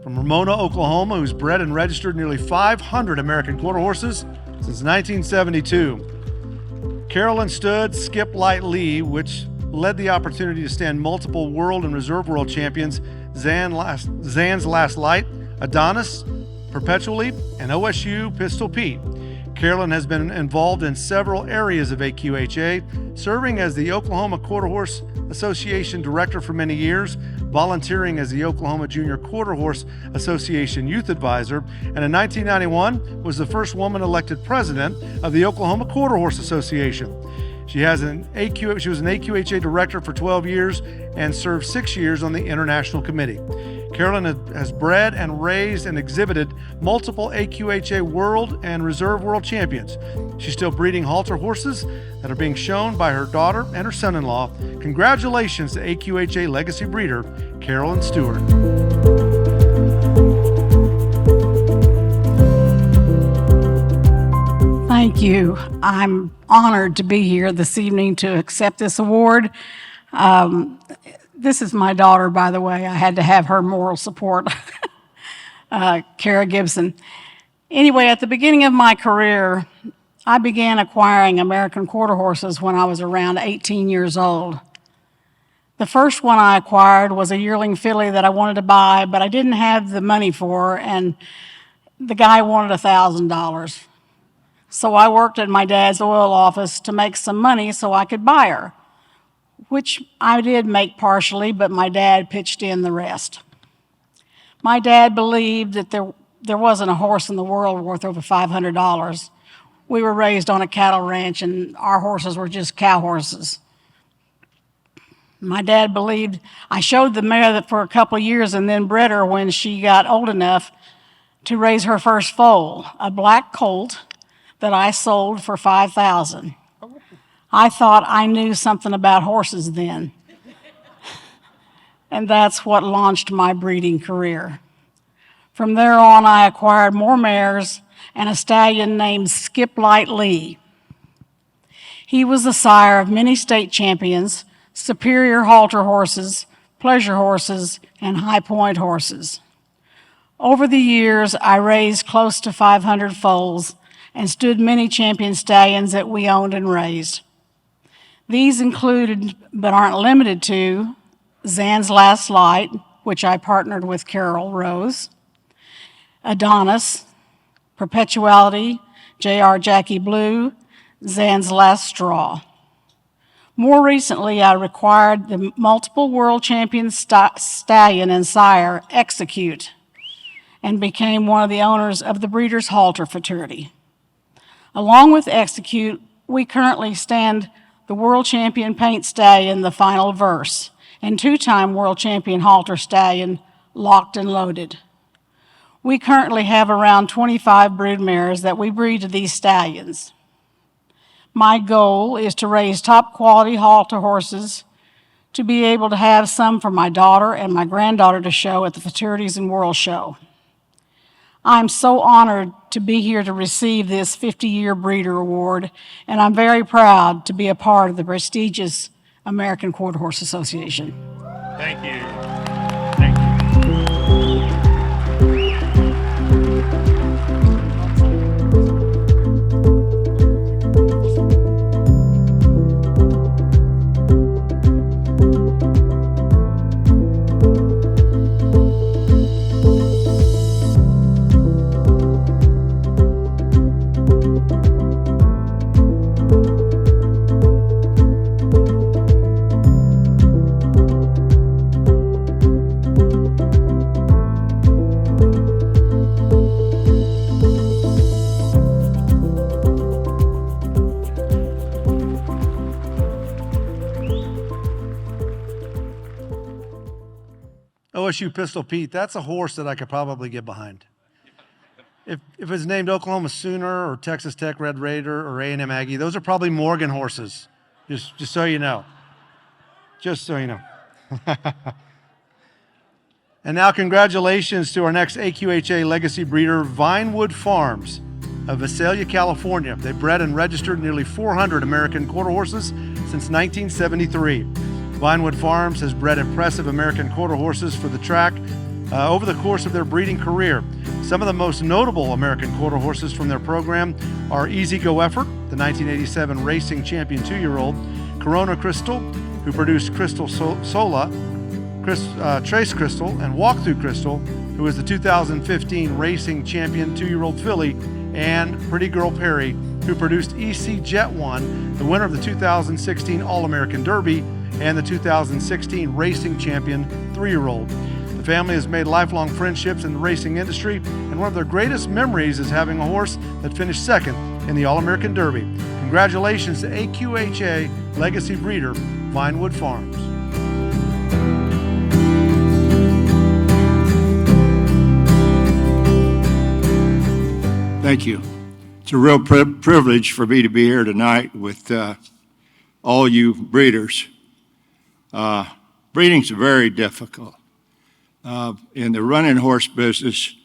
from Ramona, Oklahoma, who's bred and registered nearly 500 American quarter horses since 1972. Carolyn stood Skip Light Lee, which led the opportunity to stand multiple world and reserve world champions Zan's Last Light, Adonis, Perpetual Leap, and OSU Pistol Pete. Carolyn has been involved in several areas of AQHA, serving as the Oklahoma Quarter Horse Association Director for many years, volunteering as the Oklahoma Junior Quarter Horse Association Youth Advisor, and in 1991 was the first woman elected president of the Oklahoma Quarter Horse Association. She was an AQHA director for 12 years and served 6 years on the International Committee. Carolyn has bred and raised and exhibited multiple AQHA World and Reserve World Champions. She's still breeding halter horses that are being shown by her daughter and her son-in-law. Congratulations to AQHA Legacy Breeder, Carolyn Stewart. Thank you. I'm honored to be here this evening to accept this award. This is my daughter, by the way. I had to have her moral support, Kara Gibson. Anyway, at the beginning of my career, I began acquiring American quarter horses when I was around 18 years old. The first one I acquired was a yearling filly that I wanted to buy, but I didn't have the money for, and the guy wanted $1,000. So I worked at my dad's oil office to make some money so I could buy her, which I did make partially, but my dad pitched in the rest. My dad believed that there wasn't a horse in the world worth over $500. We were raised on a cattle ranch, and our horses were just cow horses. My dad believed I showed the mare that for a couple of years and then bred her when she got old enough to raise her first foal, a black colt that I sold for $5,000. I thought I knew something about horses then. And that's what launched my breeding career. From there on, I acquired more mares and a stallion named Skip Light Lee. He was the sire of many state champions, superior halter horses, pleasure horses, and high point horses. Over the years, I raised close to 500 foals and stood many champion stallions that we owned and raised. These included, but aren't limited to, Zan's Last Light, which I partnered with Carol Rose, Adonis, Perpetuality, J.R. Jackie Blue, Zan's Last Straw. More recently, I acquired the multiple world champion stallion and sire, Execute, and became one of the owners of the Breeders' Halter Fraternity. Along with Execute, we currently stand the world champion paint stallion, The Final Verse, and two-time world champion halter stallion, Locked and Loaded. We currently have around 25 brood mares that we breed to these stallions. My goal is to raise top quality halter horses, to be able to have some for my daughter and my granddaughter to show at the Fraternities and World Show. I'm so honored to be here to receive this 50-year breeder award, and I'm very proud to be a part of the prestigious American Quarter Horse Association. Thank you. OSU Pistol Pete, that's a horse that I could probably get behind. If it's named Oklahoma Sooner or Texas Tech Red Raider or A&M Aggie, those are probably Morgan horses, just so you know. Just so you know. And now congratulations to our next AQHA Legacy Breeder, Vinewood Farms of Visalia, California. They bred and registered nearly 400 American quarter horses since 1973. Vinewood Farms has bred impressive American quarter horses for the track over the course of their breeding career. Some of the most notable American quarter horses from their program are Easy Go Effort, the 1987 racing champion 2-year-old, Corona Crystal, who produced Crystal Sola, Trace Crystal, and Walkthrough Crystal, who is the 2015 racing champion 2-year-old filly, and Pretty Girl Perry, who produced EC Jet One, the winner of the 2016 All-American Derby and the 2016 Racing Champion 3-year-old. The family has made lifelong friendships in the racing industry, and one of their greatest memories is having a horse that finished second in the All-American Derby. Congratulations to AQHA Legacy Breeder, Vinewood Farms. Thank you. It's a real privilege for me to be here tonight with all you breeders. Breeding's very difficult. In the running horse business,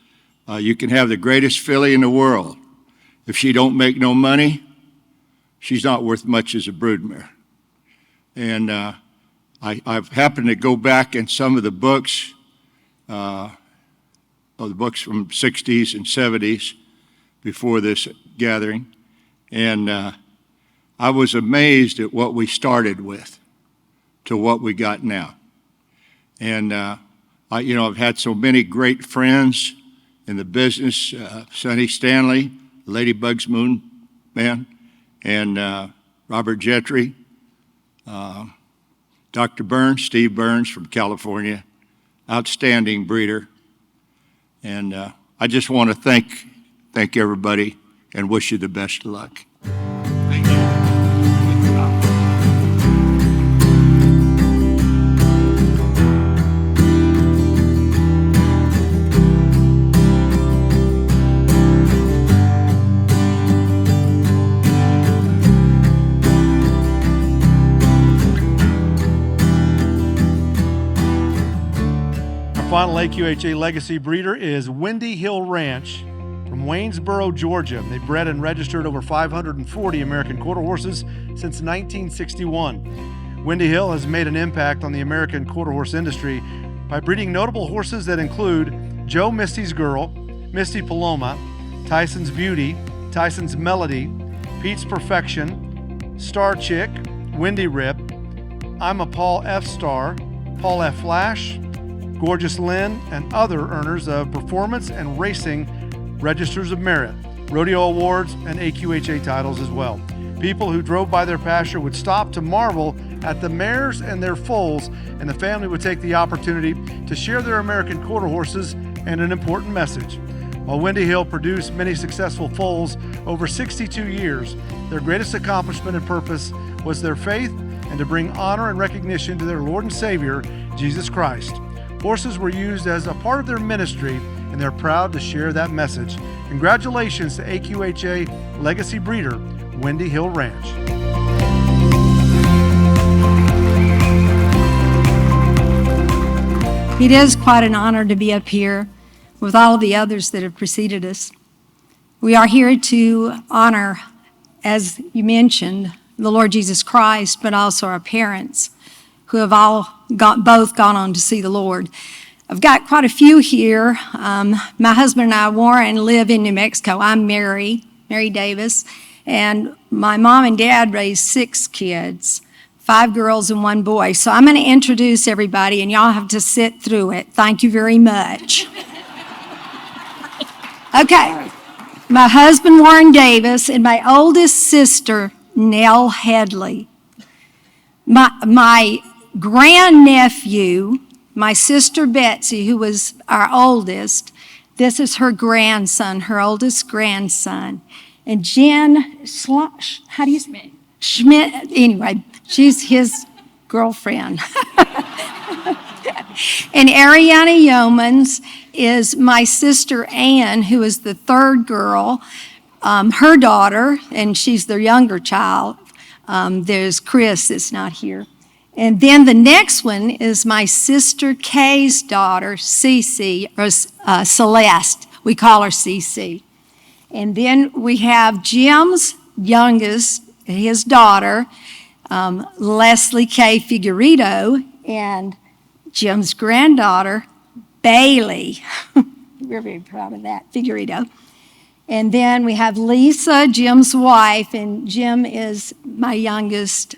you can have the greatest filly in the world. If she don't make no money, she's not worth much as a broodmare. And I've happened to go back in some of the books, the books from 60s and 70s before this gathering, and I was amazed at what we started with to what we got now. And I've had so many great friends in the business, Sonny Stanley, Ladybug's Moon Man, and Robert Gentry, Dr. Burns, Steve Burns from California, outstanding breeder. And I just want to thank everybody and wish you the best of luck. Our final AQHA Legacy Breeder is Windy Hill Ranch from Waynesboro, Georgia. They bred and registered over 540 American quarter horses since 1961. Windy Hill has made an impact on the American quarter horse industry by breeding notable horses that include Joe Misty's Girl, Misty Paloma, Tyson's Beauty, Tyson's Melody, Pete's Perfection, Star Chick, Windy Rip, I'm a Paul F. Star, Paul F. Flash, Gorgeous Lynn, and other earners of performance and racing registers of merit, rodeo awards, and AQHA titles as well. People who drove by their pasture would stop to marvel at the mares and their foals, and the family would take the opportunity to share their American quarter horses and an important message. While Windy Hill produced many successful foals over 62 years, their greatest accomplishment and purpose was their faith and to bring honor and recognition to their Lord and Savior, Jesus Christ. Horses were used as a part of their ministry, and they're proud to share that message. Congratulations to AQHA Legacy Breeder, Windy Hill Ranch. It is quite an honor to be up here with all the others that have preceded us. We are here to honor, as you mentioned, the Lord Jesus Christ, but also our parents who have both gone on to see the Lord. I've got quite a few here. My husband and I, Warren, live in New Mexico. I'm Mary Davis, and my mom and dad raised 6 kids, 5 girls and 1 boy. So I'm going to introduce everybody, and y'all have to sit through it. Thank you very much. Okay, my husband, Warren Davis, and my oldest sister, Nell Headley. My grandnephew, my sister Betsy, who was our oldest, this is her grandson, her oldest grandson. And Jen how do you say? Schmidt, anyway, she's his girlfriend. And Ariana Yeomans is my sister Ann, who is the 3rd girl, her daughter, and she's their younger child. There's Chris that's not here. And then the next one is my sister Kay's daughter, Cece, or Celeste. We call her Cece. And then we have Jim's youngest, his daughter, Leslie K. Figueredo, and Jim's granddaughter, Bailey. We're very proud of that, Figueredo. And then we have Lisa, Jim's wife, and Jim is my youngest.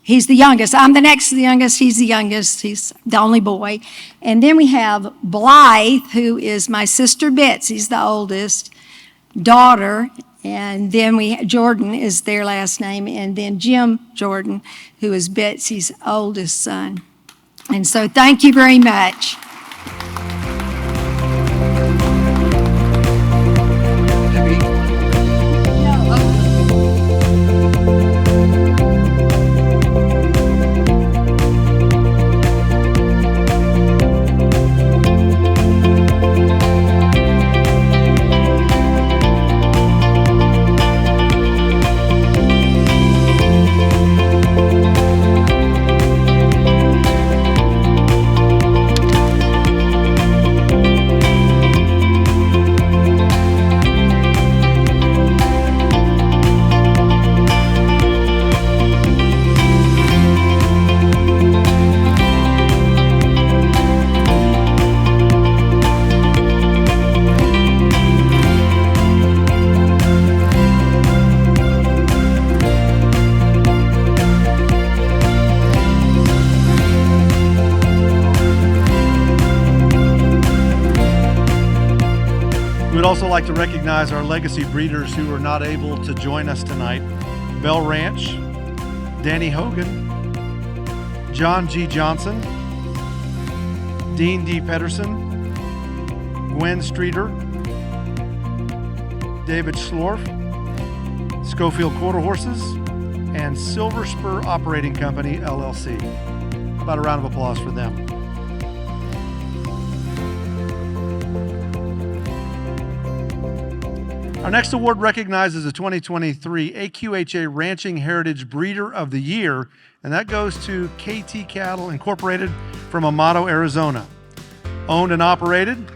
He's the youngest. I'm the next to the youngest. He's the youngest. He's the only boy. And then we have Blythe, who is my sister Betsy's the oldest. daughter, and then Jordan is their last name, and then Jim Jordan, who is Betsy's oldest son. And so thank you very much. We'd also like to recognize our legacy breeders who are not able to join us tonight. Bell Ranch, Danny Hogan, John G. Johnson, Dean D. Pedersen, Gwen Streeter, David Schlorf, Schofield Quarter Horses, and Silver Spur Operating Company, LLC. How about a round of applause for them? Our next award recognizes the 2023 AQHA Ranching Heritage Breeder of the Year, and that goes to KT Cattle Incorporated from Amado, Arizona. Owned and operated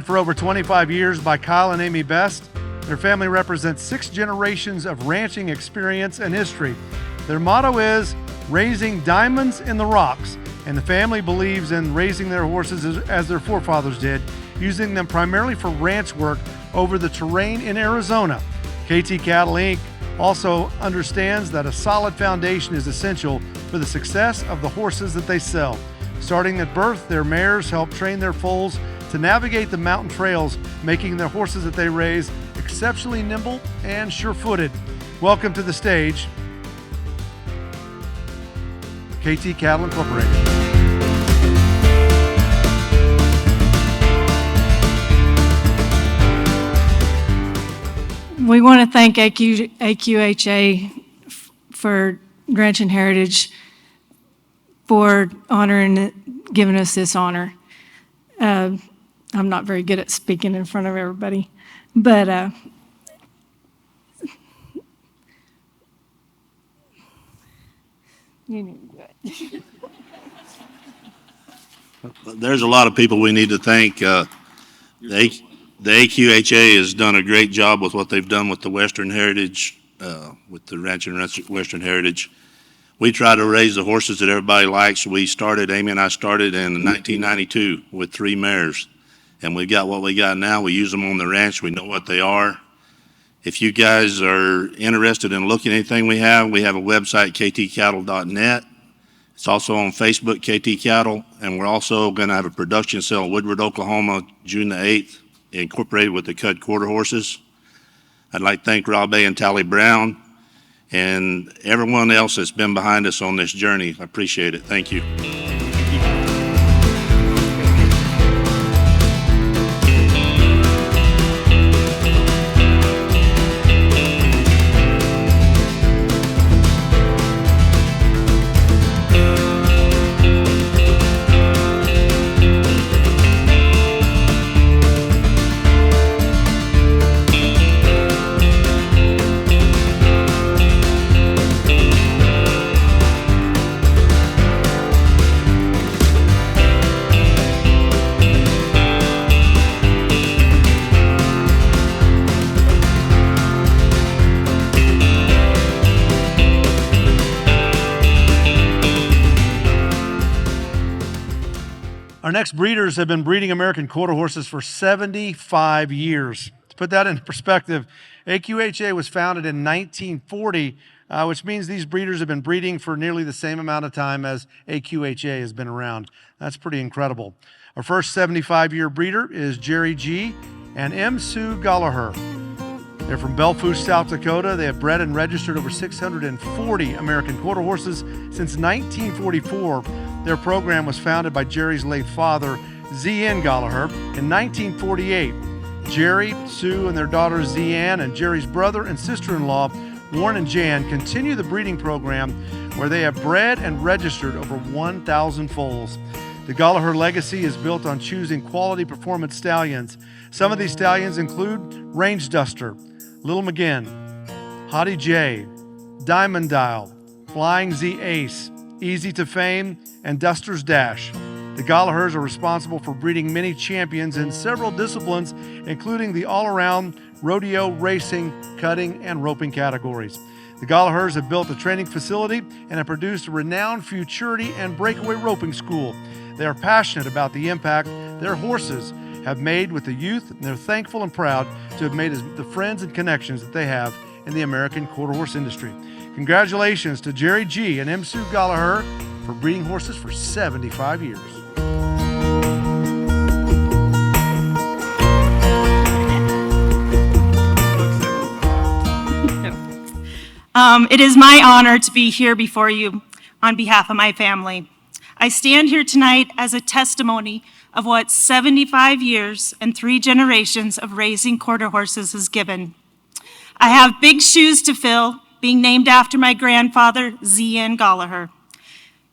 for over 25 years by Kyle and Amy Best. Their family represents 6 generations of ranching experience and history. Their motto is raising diamonds in the rocks, and the family believes in raising their horses as their forefathers did, using them primarily for ranch work over the terrain in Arizona. KT Cattle Inc. also understands that a solid foundation is essential for the success of the horses that they sell. Starting at birth, their mares help train their foals to navigate the mountain trails, making their horses that they raise exceptionally nimble and sure-footed. Welcome to the stage, KT Cattle Incorporated. We want to thank AQHA for Ranching Heritage for honoring, giving us this honor. I'm not very good at speaking in front of everybody, but you need to do it. There's a lot of people we need to thank. The AQHA has done a great job with what they've done with the Western Heritage, with the Ranching Western Heritage. We try to raise the horses that everybody likes. Amy and I started in 1992 with 3 mares, and we got what we got now. We use them on the ranch. We know what they are. If you guys are interested in looking at anything we have a website, ktcattle.net. It's also on Facebook, KT Cattle, and we're also going to have a production sale in Woodward, Oklahoma, June the 8th, incorporated with the Cud Quarter Horses. I'd like to thank Rob A. and Tally Brown and everyone else that's been behind us on this journey. I appreciate it. Thank you. Our next breeders have been breeding American quarter horses for 75 years. To put that into perspective, AQHA was founded in 1940, which means these breeders have been breeding for nearly the same amount of time as AQHA has been around. That's pretty incredible. Our first 75-year breeder is Jerry G. and M. Sue Gallagher. They're from Belfast, South Dakota. They have bred and registered over 640 American quarter horses since 1944. Their program was founded by Jerry's late father, Z.N. Gallagher, in 1948. Jerry, Sue, and their daughter Z.Ann, and Jerry's brother and sister-in-law, Warren and Jan, continue the breeding program where they have bred and registered over 1,000 foals. The Gallagher legacy is built on choosing quality performance stallions. Some of these stallions include Range Duster, Little McGinn, Hottie J, Diamond Dial, Flying Z Ace, Easy to Fame, and Duster's Dash. The Gallaghers are responsible for breeding many champions in several disciplines, including the all-around rodeo, racing, cutting, and roping categories. The Gallaghers have built a training facility and have produced a renowned futurity and breakaway roping school. They are passionate about the impact their horses have made with the youth, and they're thankful and proud to have made the friends and connections that they have in the American quarter horse industry. Congratulations to Jerry G. and M. Sue Gallagher for breeding horses for 75 years. It is my honor to be here before you on behalf of my family. I stand here tonight as a testimony of what 75 years and 3 generations of raising quarter horses has given. I have big shoes to fill, being named after my grandfather, Z.N. Gallagher.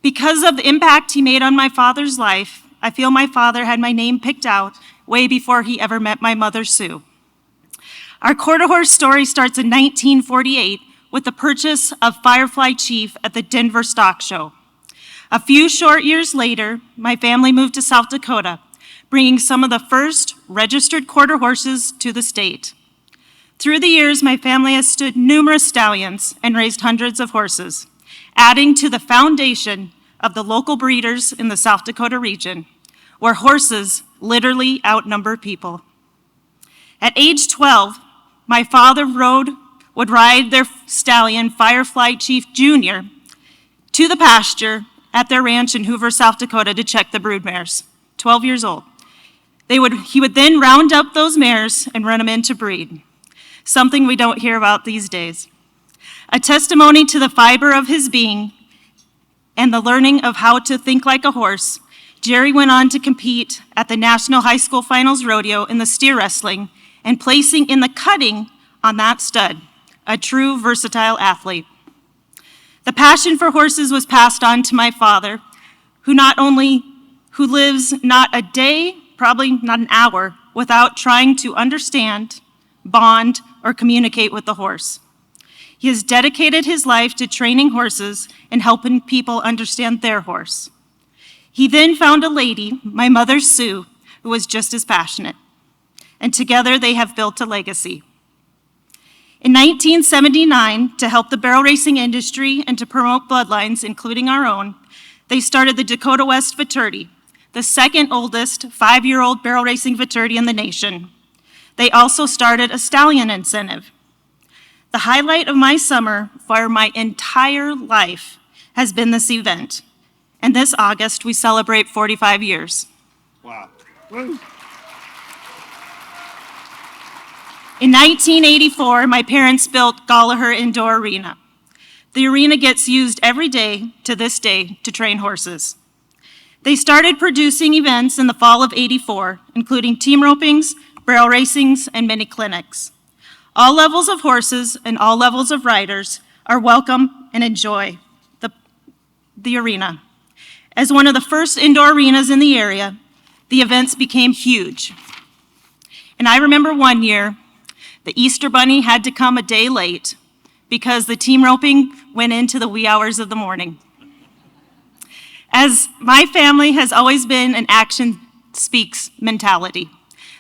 Because of the impact he made on my father's life, I feel my father had my name picked out way before he ever met my mother, Sue. Our quarter horse story starts in 1948 with the purchase of Firefly Chief at the Denver Stock Show. A few short years later, my family moved to South Dakota, bringing some of the first registered quarter horses to the state. Through the years, my family has stood numerous stallions and raised hundreds of horses, adding to the foundation of the local breeders in the South Dakota region, where horses literally outnumber people. At age 12, my father would ride their stallion, Firefly Chief Jr., to the pasture at their ranch in Hoover, South Dakota to check the brood mares, 12 years old. He would then round up those mares and run them in to breed, something we don't hear about these days. A testimony to the fiber of his being and the learning of how to think like a horse, Jerry went on to compete at the National High School Finals Rodeo in the steer wrestling and placing in the cutting on that stud, a true versatile athlete. The passion for horses was passed on to my father, who lives not a day, probably not an hour, without trying to understand, bond, or communicate with the horse. He has dedicated his life to training horses and helping people understand their horse. He then found a lady, my mother Sue, who was just as passionate, and together they have built a legacy. In 1979, to help the barrel racing industry and to promote bloodlines, including our own, they started the Dakota West Fraternity, the second oldest 5-year-old barrel racing fraternity in the nation. They also started a stallion incentive. The highlight of my summer for my entire life has been this event. And this August, we celebrate 45 years. Wow. In 1984, my parents built Gallagher Indoor Arena. The arena gets used every day to this day to train horses. They started producing events in the fall of '84, including team ropings, barrel racings, and mini clinics. All levels of horses and all levels of riders are welcome and enjoy the arena. As one of the first indoor arenas in the area, the events became huge. And I remember one year, the Easter Bunny had to come a day late because the team roping went into the wee hours of the morning. As my family has always been an action speaks mentality.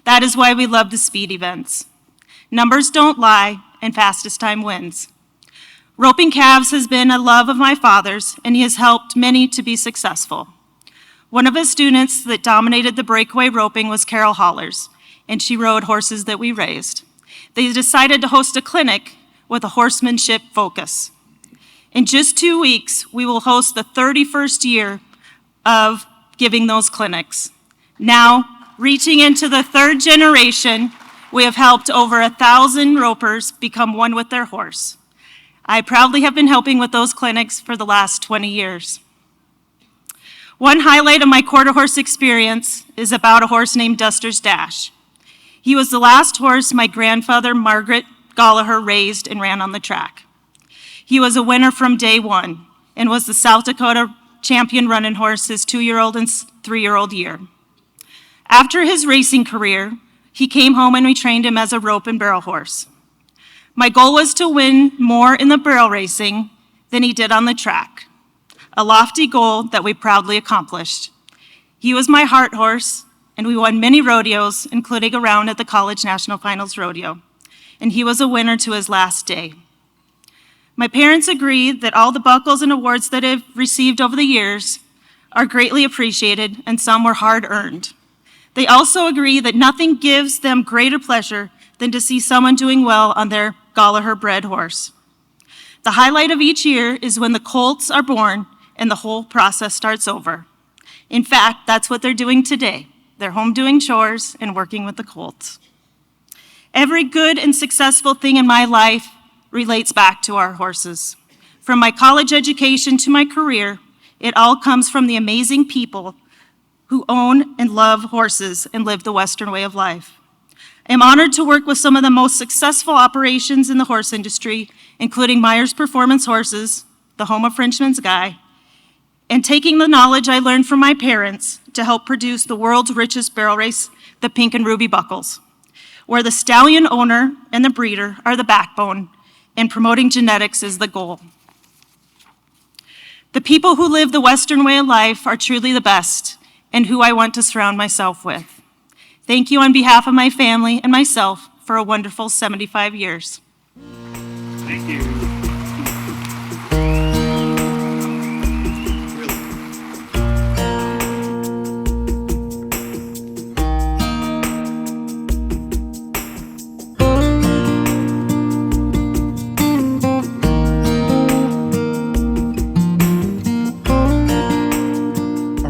That is why we love the speed events. Numbers don't lie, and fastest time wins. Roping calves has been a love of my father's, and he has helped many to be successful. One of his students that dominated the breakaway roping was Carol Hollers, and she rode horses that we raised. They decided to host a clinic with a horsemanship focus. In just 2 weeks, we will host the 31st year of giving those clinics. Now, reaching into the third generation, we have helped over 1,000 ropers become one with their horse. I proudly have been helping with those clinics for the last 20 years. One highlight of my quarter horse experience is about a horse named Duster's Dash. He was the last horse my grandfather, Margaret Gallagher, raised and ran on the track. He was a winner from day one and was the South Dakota champion running horse his 2-year-old and 3-year-old year. After his racing career, he came home and we trained him as a rope and barrel horse. My goal was to win more in the barrel racing than he did on the track, a lofty goal that we proudly accomplished. He was my heart horse, and we won many rodeos, including a round at the College National Finals Rodeo, and he was a winner to his last day. My parents agreed that all the buckles and awards that I've received over the years are greatly appreciated, and some were hard-earned. They also agree that nothing gives them greater pleasure than to see someone doing well on their Gallagher-bred horse. The highlight of each year is when the colts are born and the whole process starts over. In fact, that's what they're doing today. They're home doing chores and working with the colts. Every good and successful thing in my life relates back to our horses. From my college education to my career, it all comes from the amazing people who own and love horses and live the Western way of life. I am honored to work with some of the most successful operations in the horse industry, including Meyer's Performance Horses, the home of Frenchman's Guy, and taking the knowledge I learned from my parents to help produce the world's richest barrel race, the Pink and Ruby Buckles, where the stallion owner and the breeder are the backbone, and promoting genetics is the goal. The people who live the Western way of life are truly the best, and who I want to surround myself with. Thank you on behalf of my family and myself for a wonderful 75 years. Thank you.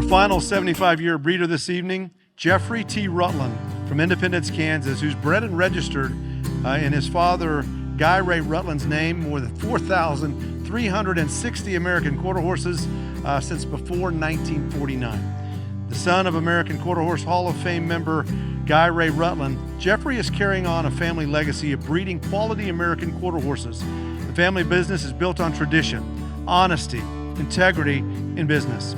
Final 75-year breeder this evening, Jeffrey T. Rutland from Independence, Kansas, who's bred and registered in his father, Guy Ray Rutland's name, more than 4,360 American quarter horses since before 1949. The son of American Quarter Horse Hall of Fame member Guy Ray Rutland, Jeffrey is carrying on a family legacy of breeding quality American quarter horses. The family business is built on tradition, honesty, integrity in business.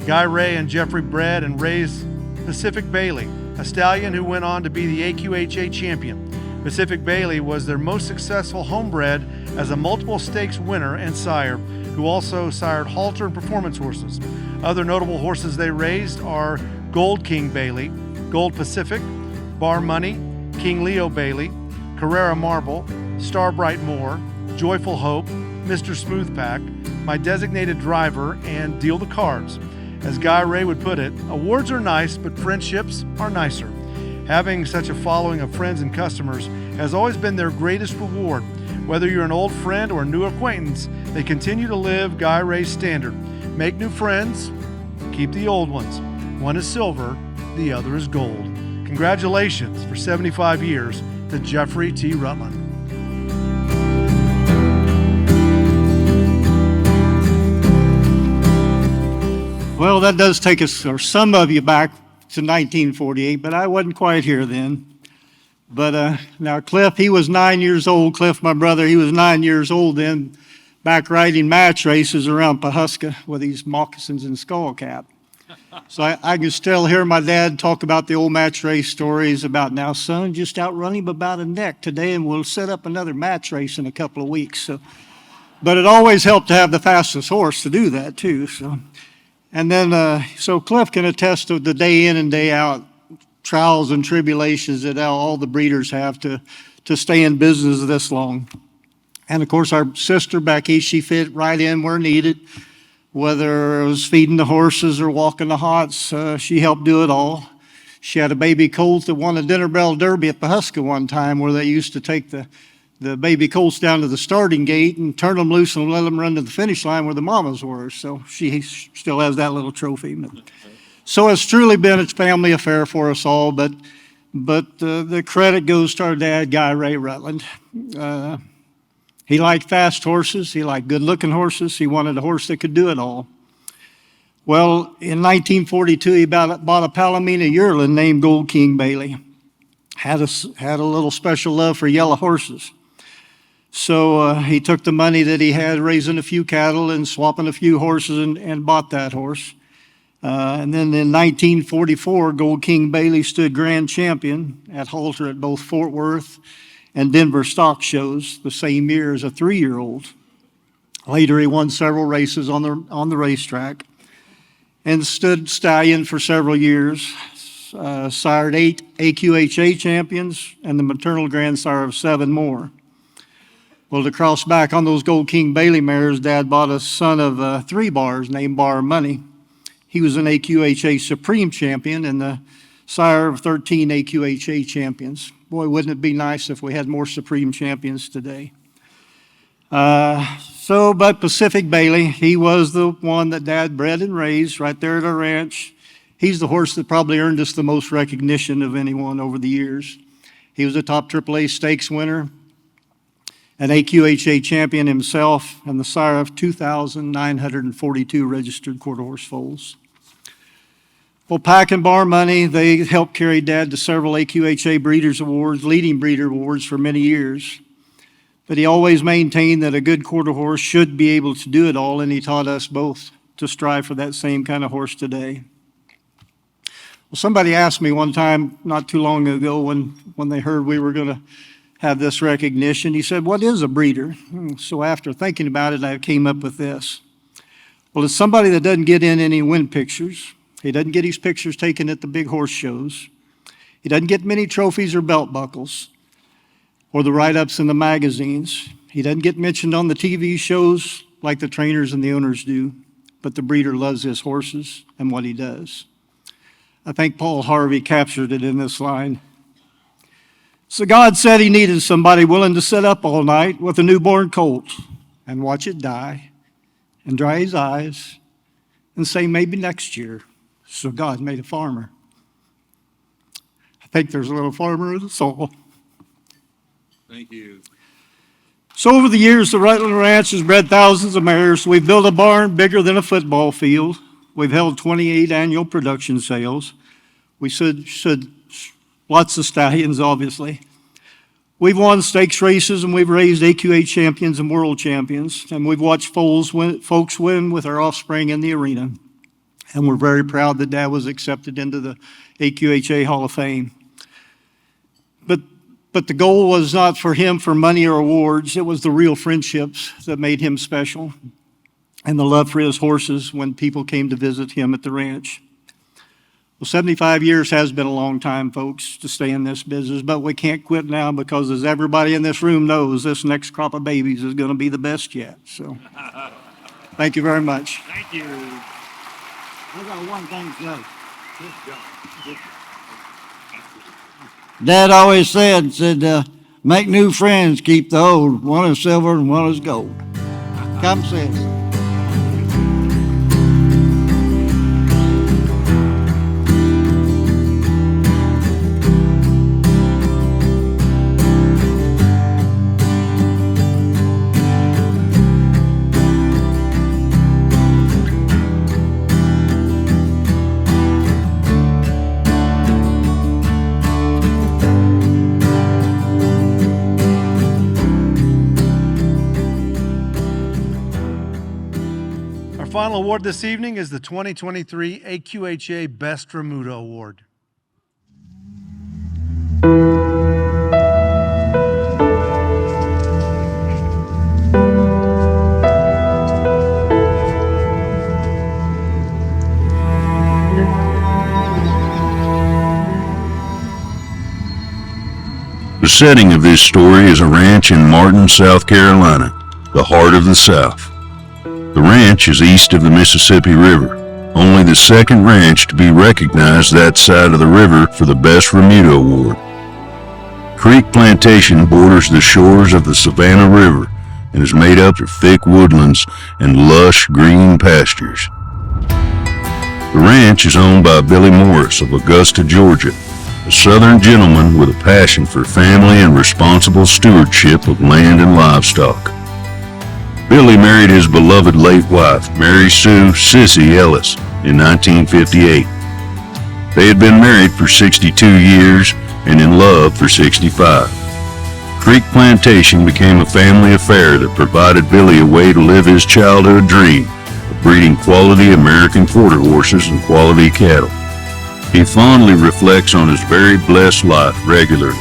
Guy Ray and Jeffrey bred and raised Pacific Bailey, a stallion who went on to be the AQHA champion. Pacific Bailey was their most successful homebred as a multiple stakes winner and sire, who also sired halter and performance horses. Other notable horses they raised are Gold King Bailey, Gold Pacific, Bar Money, King Leo Bailey, Carrera Marble, Starbright Moore, Joyful Hope, Mr. Smoothpack, My Designated Driver, and Deal the Cards. As Guy Ray would put it, awards are nice, but friendships are nicer. Having such a following of friends and customers has always been their greatest reward. Whether you're an old friend or a new acquaintance, they continue to live Guy Ray's standard. Make new friends, keep the old ones. One is silver, the other is gold. Congratulations for 75 years to Jeffrey T. Rutland. Well, that does take us, or some of you, back to 1948, but I wasn't quite here then. But now Cliff, he was 9 years old. Cliff, my brother, he was 9 years old then, back riding match races around Pawhuska with these moccasins and skull cap. So I can still hear my dad talk about the old match race stories about, now son, just outrun him about a neck today and we'll set up another match race in a couple of weeks. So, but it always helped to have the fastest horse to do that too. So. And then, so Cliff can attest to the day in and day out trials and tribulations that all the breeders have to stay in business this long. And of course, our sister Becky, she fit right in where needed. Whether it was feeding the horses or walking the hots, she helped do it all. She had a baby colt that won a dinner bell derby at Pawhuska one time, where they used to take the baby colts down to the starting gate and turn them loose and let them run to the finish line where the mamas were. So she still has that little trophy. So it's truly been a family affair for us all, but the credit goes to our dad, Guy Ray Rutland. He liked fast horses. He liked good-looking horses. He wanted a horse that could do it all. Well, in 1942, he bought a Palomino yearling named Gold King Bailey. Had a little special love for yellow horses. So he took the money that he had raising a few cattle and swapping a few horses and bought that horse. And then in 1944, Gold King Bailey stood grand champion at halter at both Fort Worth and Denver stock shows the same year as a 3-year-old. Later, he won several races on the racetrack and stood stallion for several years. Sired 8 AQHA champions and the maternal grandsire of 7 more. Well, to cross back on those Gold King Bailey mares, Dad bought a son of 3 bars named Bar Money. He was an AQHA Supreme champion and the sire of 13 AQHA champions. Boy, wouldn't it be nice if we had more Supreme champions today. But Pacific Bailey, he was the one that Dad bred and raised right there at our ranch. He's the horse that probably earned us the most recognition of anyone over the years. He was a top AAA stakes winner, an AQHA champion himself, and the sire of 2,942 registered quarter horse foals. Well, Pack and Bar Money, they helped carry Dad to several AQHA Breeders Awards, leading breeder awards for many years. But he always maintained that a good quarter horse should be able to do it all, and he taught us both to strive for that same kind of horse today. Well, somebody asked me one time not too long ago when they heard we were going to have this recognition, he said, "What is a breeder?" So after thinking about it, I came up with this. Well, it's somebody that doesn't get in any win pictures. He doesn't get his pictures taken at the big horse shows. He doesn't get many trophies or belt buckles or the write-ups in the magazines. He doesn't get mentioned on the TV shows like the trainers and the owners do, but the breeder loves his horses and what he does. I think Paul Harvey captured it in this line. So God said he needed somebody willing to sit up all night with a newborn colt and watch it die and dry his eyes and say maybe next year. So God made a farmer. I think there's a little farmer in the soul. Thank you. So over the years, the Rutland Ranch has bred thousands of mares. We've built a barn bigger than a football field. We've held 28 annual production sales. We should lots of stallions, obviously. We've won stakes races and we've raised AQA champions and world champions. And we've watched folks win with our offspring in the arena. And we're very proud that Dad was accepted into the AQHA Hall of Fame. But the goal was not for him for money or awards. It was the real friendships that made him special and the love for his horses when people came to visit him at the ranch. Well, 75 years has been a long time, folks, to stay in this business, but we can't quit now because, as everybody in this room knows, this next crop of babies is going to be the best yet. So, thank you very much. Thank you. I got one thing to say. Dad always said, make new friends, keep the old. One is silver and one is gold. Come see us. Final award this evening is the 2023 AQHA Best Remuda Award. The setting of this story is a ranch in Martin, South Carolina, the heart of the South. The ranch is east of the Mississippi River, only the second ranch to be recognized that side of the river for the Best Remuda Award. Creek Plantation borders the shores of the Savannah River and is made up of thick woodlands and lush green pastures. The ranch is owned by Billy Morris of Augusta, Georgia, a Southern gentleman with a passion for family and responsible stewardship of land and livestock. Billy married his beloved late wife, Mary Sue Sissy Ellis, in 1958. They had been married for 62 years and in love for 65. Creek Plantation became a family affair that provided Billy a way to live his childhood dream of breeding quality American quarter horses and quality cattle. He fondly reflects on his very blessed life regularly,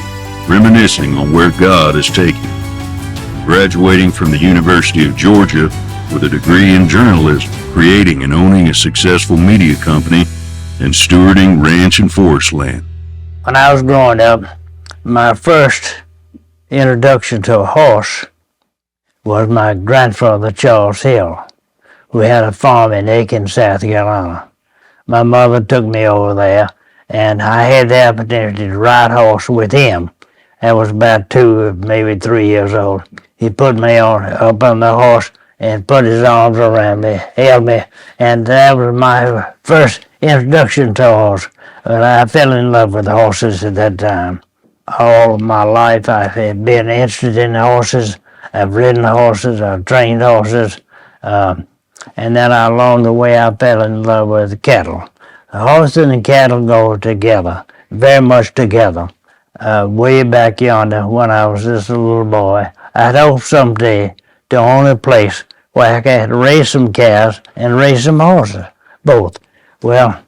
reminiscing on where God has taken him. Graduating from the University of Georgia with a degree in journalism, creating and owning a successful media company, and stewarding ranch and forest land. When I was growing up, my first introduction to a horse was my grandfather, Charles Hill, who had a farm in Aiken, South Carolina. My mother took me over there, and I had the opportunity to ride horse with him. I was about 2, maybe 3 years old. He put me up on the horse and put his arms around me, held me, and that was my first introduction to a horse. And I fell in love with horses at that time. All of my life I've been interested in horses. I've ridden horses, I've trained horses, and then along the way I fell in love with cattle. The horses and cattle go together, very much together. Way back yonder when I was just a little boy, I'd hope someday to own a place where I could raise some cows and raise some horses, both. Well,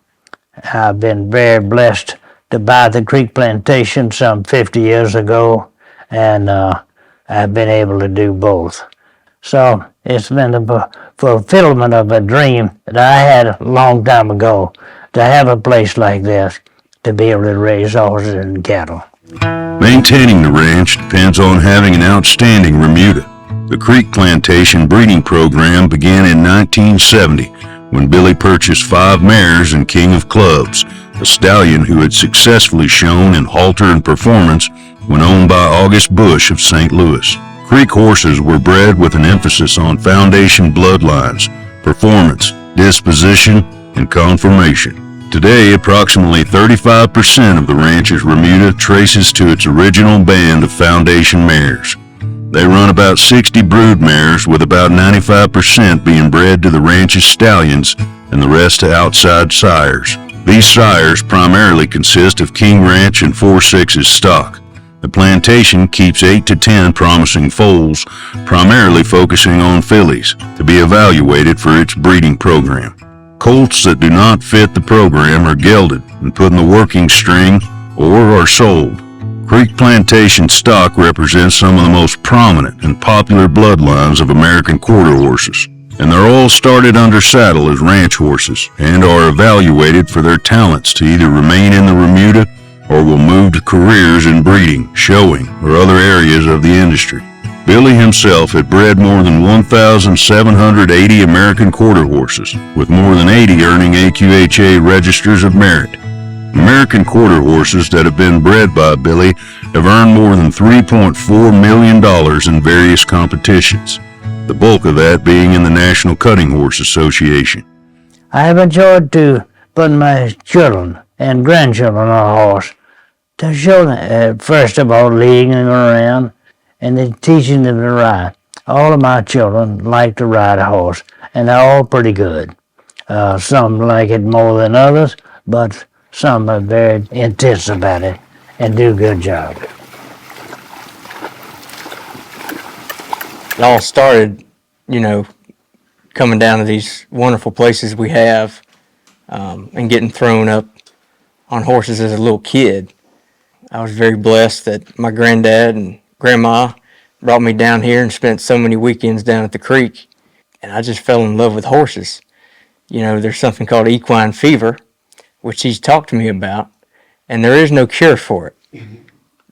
I've been very blessed to buy the Creek Plantation some 50 years ago, and I've been able to do both. So it's been the fulfillment of a dream that I had a long time ago, to have a place like this, to be able to raise horses and cattle. Maintaining the ranch depends on having an outstanding remuda. The Creek Plantation breeding program began in 1970 when Billy purchased 5 mares and King of Clubs, a stallion who had successfully shown in halter and performance when owned by August Bush of St. Louis. Creek horses were bred with an emphasis on foundation bloodlines, performance, disposition, and conformation. Today, approximately 35% of the ranch's remuda traces to its original band of foundation mares. They run about 60 brood mares, with about 95% being bred to the ranch's stallions and the rest to outside sires. These sires primarily consist of King Ranch and 4/6 stock. The plantation keeps 8 to 10 promising foals, primarily focusing on fillies, to be evaluated for its breeding program. Colts that do not fit the program are gelded and put in the working string or are sold. Creek Plantation stock represents some of the most prominent and popular bloodlines of American quarter horses, and they're all started under saddle as ranch horses and are evaluated for their talents to either remain in the remuda or will move to careers in breeding, showing, or other areas of the industry. Billy himself had bred more than 1,780 American quarter horses, with more than 80 earning AQHA Registers of Merit. American quarter horses that have been bred by Billy have earned more than $3.4 million in various competitions, the bulk of that being in the National Cutting Horse Association. I have enjoyed to put my children and grandchildren on a horse, to show them, first of all, leading them around, and then teaching them to ride. All of my children like to ride a horse, and they're all pretty good. Some like it more than others, but some are very intense about it and do a good job. It all started, coming down to these wonderful places we have, and getting thrown up on horses as a little kid. I was very blessed that my granddad and grandma brought me down here and spent so many weekends down at the creek, and I just fell in love with horses. There's something called equine fever, which he's talked to me about, and there is no cure for it.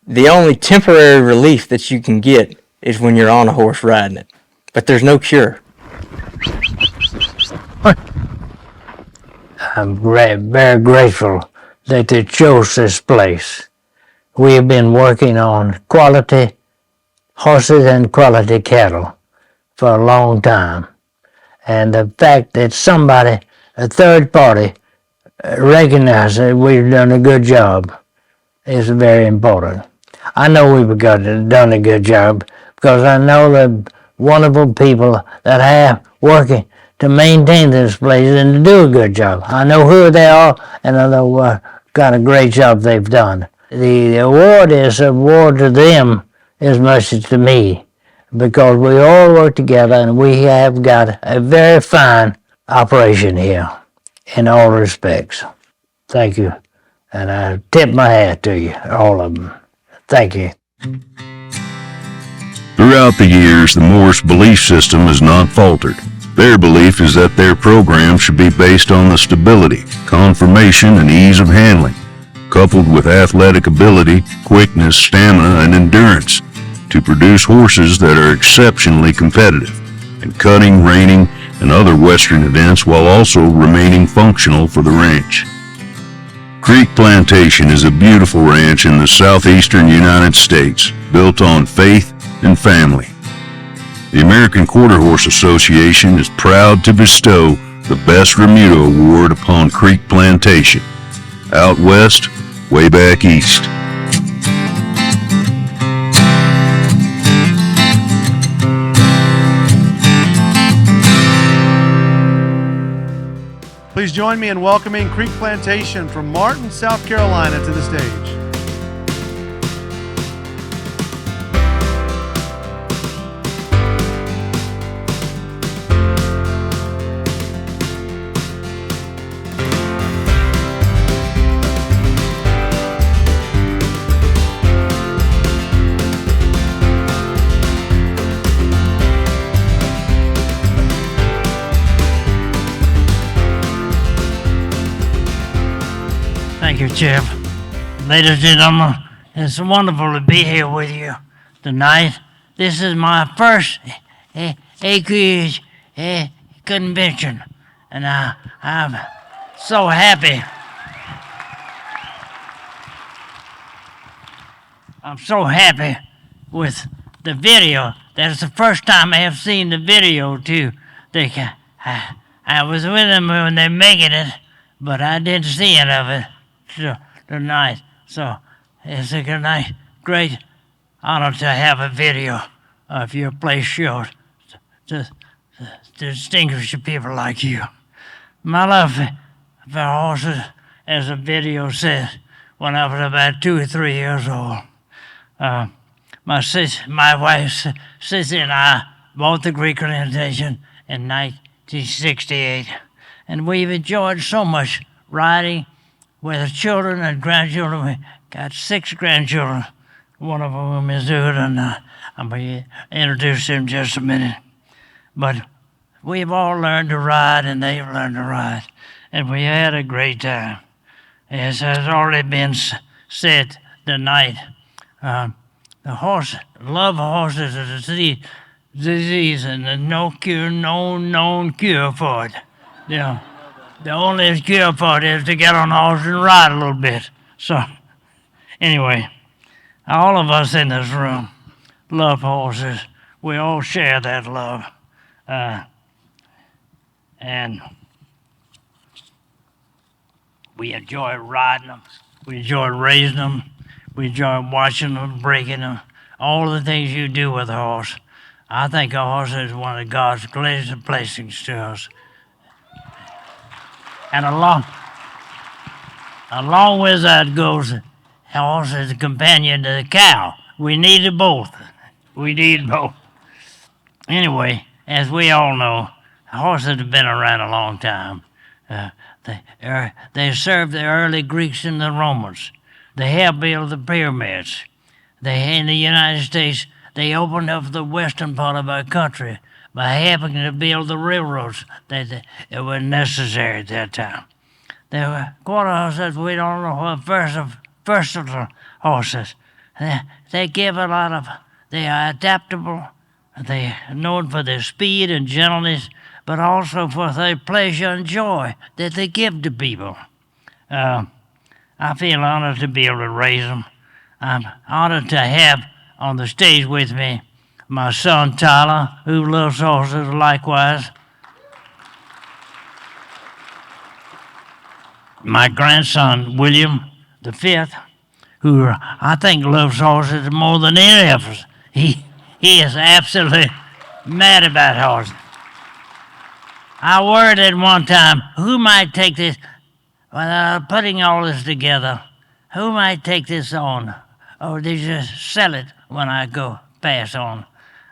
The only temporary relief that you can get is when you're on a horse riding it, but there's no cure. I'm very grateful that they chose this place. We have been working on quality horses and quality cattle for a long time. And the fact that somebody, a third party, recognize that we've done a good job is very important. I know we've done a good job because I know the wonderful people that I have working to maintain this place and to do a good job. I know who they are, and I know what kind of great job they've done. The award is an award to them as much as to me, because we all work together and we have got a very fine operation here in all respects. Thank you. And I tip my hat to you, all of them. Thank you. Throughout the years, the Morse belief system has not faltered. Their belief is that their program should be based on the stability, conformation, and ease of handling, coupled with athletic ability, quickness, stamina, and endurance, to produce horses that are exceptionally competitive in cutting, reining, and other Western events while also remaining functional for the ranch. Creek Plantation is a beautiful ranch in the southeastern United States, built on faith and family. The American Quarter Horse Association is proud to bestow the Best Remuda Award upon Creek Plantation. Out west, way back east. Please join me in welcoming Creek Plantation from Martin, South Carolina to the stage. Thank you, Chip. Ladies and gentlemen, it's wonderful to be here with you tonight. This is my first AQHA convention, and I'm so happy. I'm so happy with the video. That's the first time I have seen the video, too. I was with them when they're making it, but I didn't see any of it tonight. So it's a great honor to have a video of your place showed to distinguish people like you. My love for horses, as the video said, when I was about 2 or 3 years old. My wife, Sissy, and I bought the Creek Plantation in 1968, and we've enjoyed so much riding with the children and grandchildren. We got 6 grandchildren, one of whom is Jude, and I'm going to introduce him in just a minute. But we've all learned to ride, and they've learned to ride, and we had a great time. As has already been said tonight, the love of horses is a disease, and there's no known cure for it. You know, the only cure for it is to get on a horse and ride a little bit. So, anyway, all of us in this room love horses. We all share that love. And we enjoy riding them. We enjoy raising them. We enjoy watching them, breaking them. All the things you do with a horse. I think a horse is one of God's greatest blessings to us. And along with that goes a horse as a companion to the cow. We needed both. We need both. Anyway, as we all know, horses have been around a long time. They served the early Greeks and the Romans. They helped build the pyramids. In the United States, they opened up the western part of our country by helping to build the railroads that were necessary at that time. They were quarter horses. We don't know what versatile horses. They give a lot of. They are adaptable. They are known for their speed and gentleness, but also for their pleasure and joy that they give to people. I feel honored to be able to raise them. I'm honored to have on the stage with me my son Tyler, who loves horses likewise. my grandson, William the Fifth, who I think loves horses more than any of us. He is absolutely mad about horses. I worried at one time, who might take this, when putting all this together, who might take this on? Or they just sell it when I go pass on.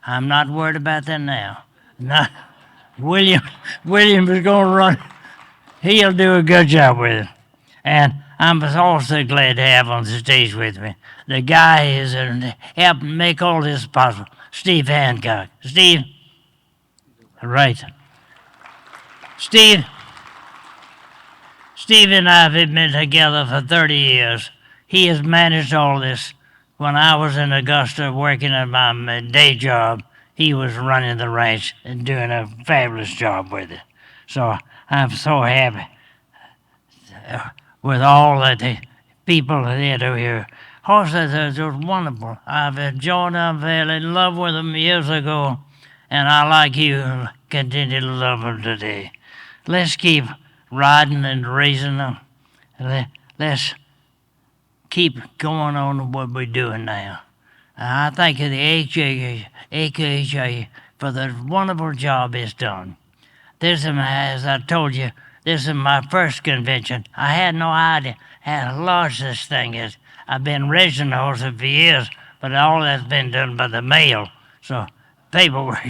I'm not worried about that now. Not, William is going to run. He'll do a good job with it. And I'm also glad to have on the stage with me the guy who's helping make all this possible, Steve Hancock. Steve, right. Steve and I have been together for 30 years. He has managed all this. When I was in Augusta working at my day job, he was running the ranch and doing a fabulous job with it. So I'm so happy with all of the people that are here. Horses are just wonderful. I've enjoyed them, fell in love with them years ago, and I, like you, continue to love them today. Let's keep riding and raising them. Let's keep going on what we're doing now. I thank the AQHA for the wonderful job it's done. This is, as I told you, this is my first convention. I had no idea how large this thing is. I've been raising horses for years, but all that's been done by the mail. So paperwork.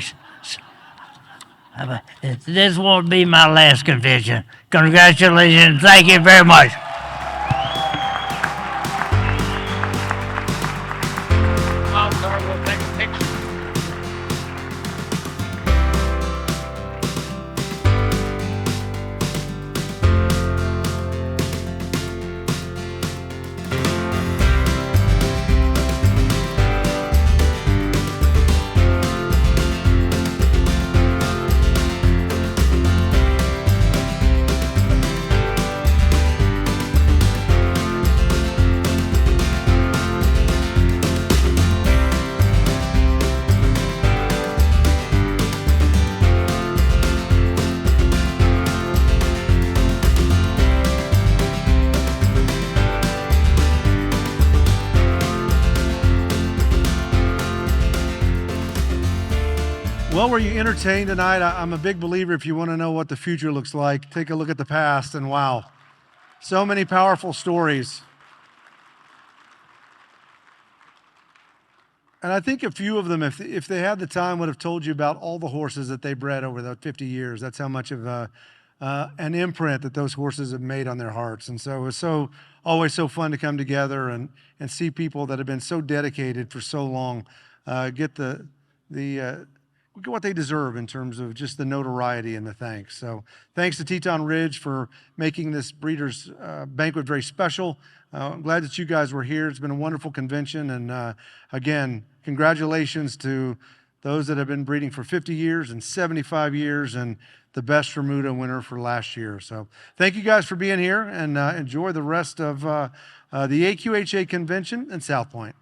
This won't be my last convention. Congratulations. Thank you very much. Well, were you entertained tonight? I'm a big believer if you want to know what the future looks like, take a look at the past, and wow, so many powerful stories. And I think a few of them, if they had the time, would have told you about all the horses that they bred over the 50 years. That's how much of an imprint that those horses have made on their hearts. And so it was always so fun to come together and see people that have been so dedicated for so long get what they deserve in terms of just the notoriety and the thanks. So thanks to Teton Ridge for making this Breeders' Banquet very special. I'm glad that you guys were here. It's been a wonderful convention. And again, congratulations to those that have been breeding for 50 years and 75 years and the Best Remuda winner for last year. So thank you guys for being here, and enjoy the rest of the AQHA convention in South Point.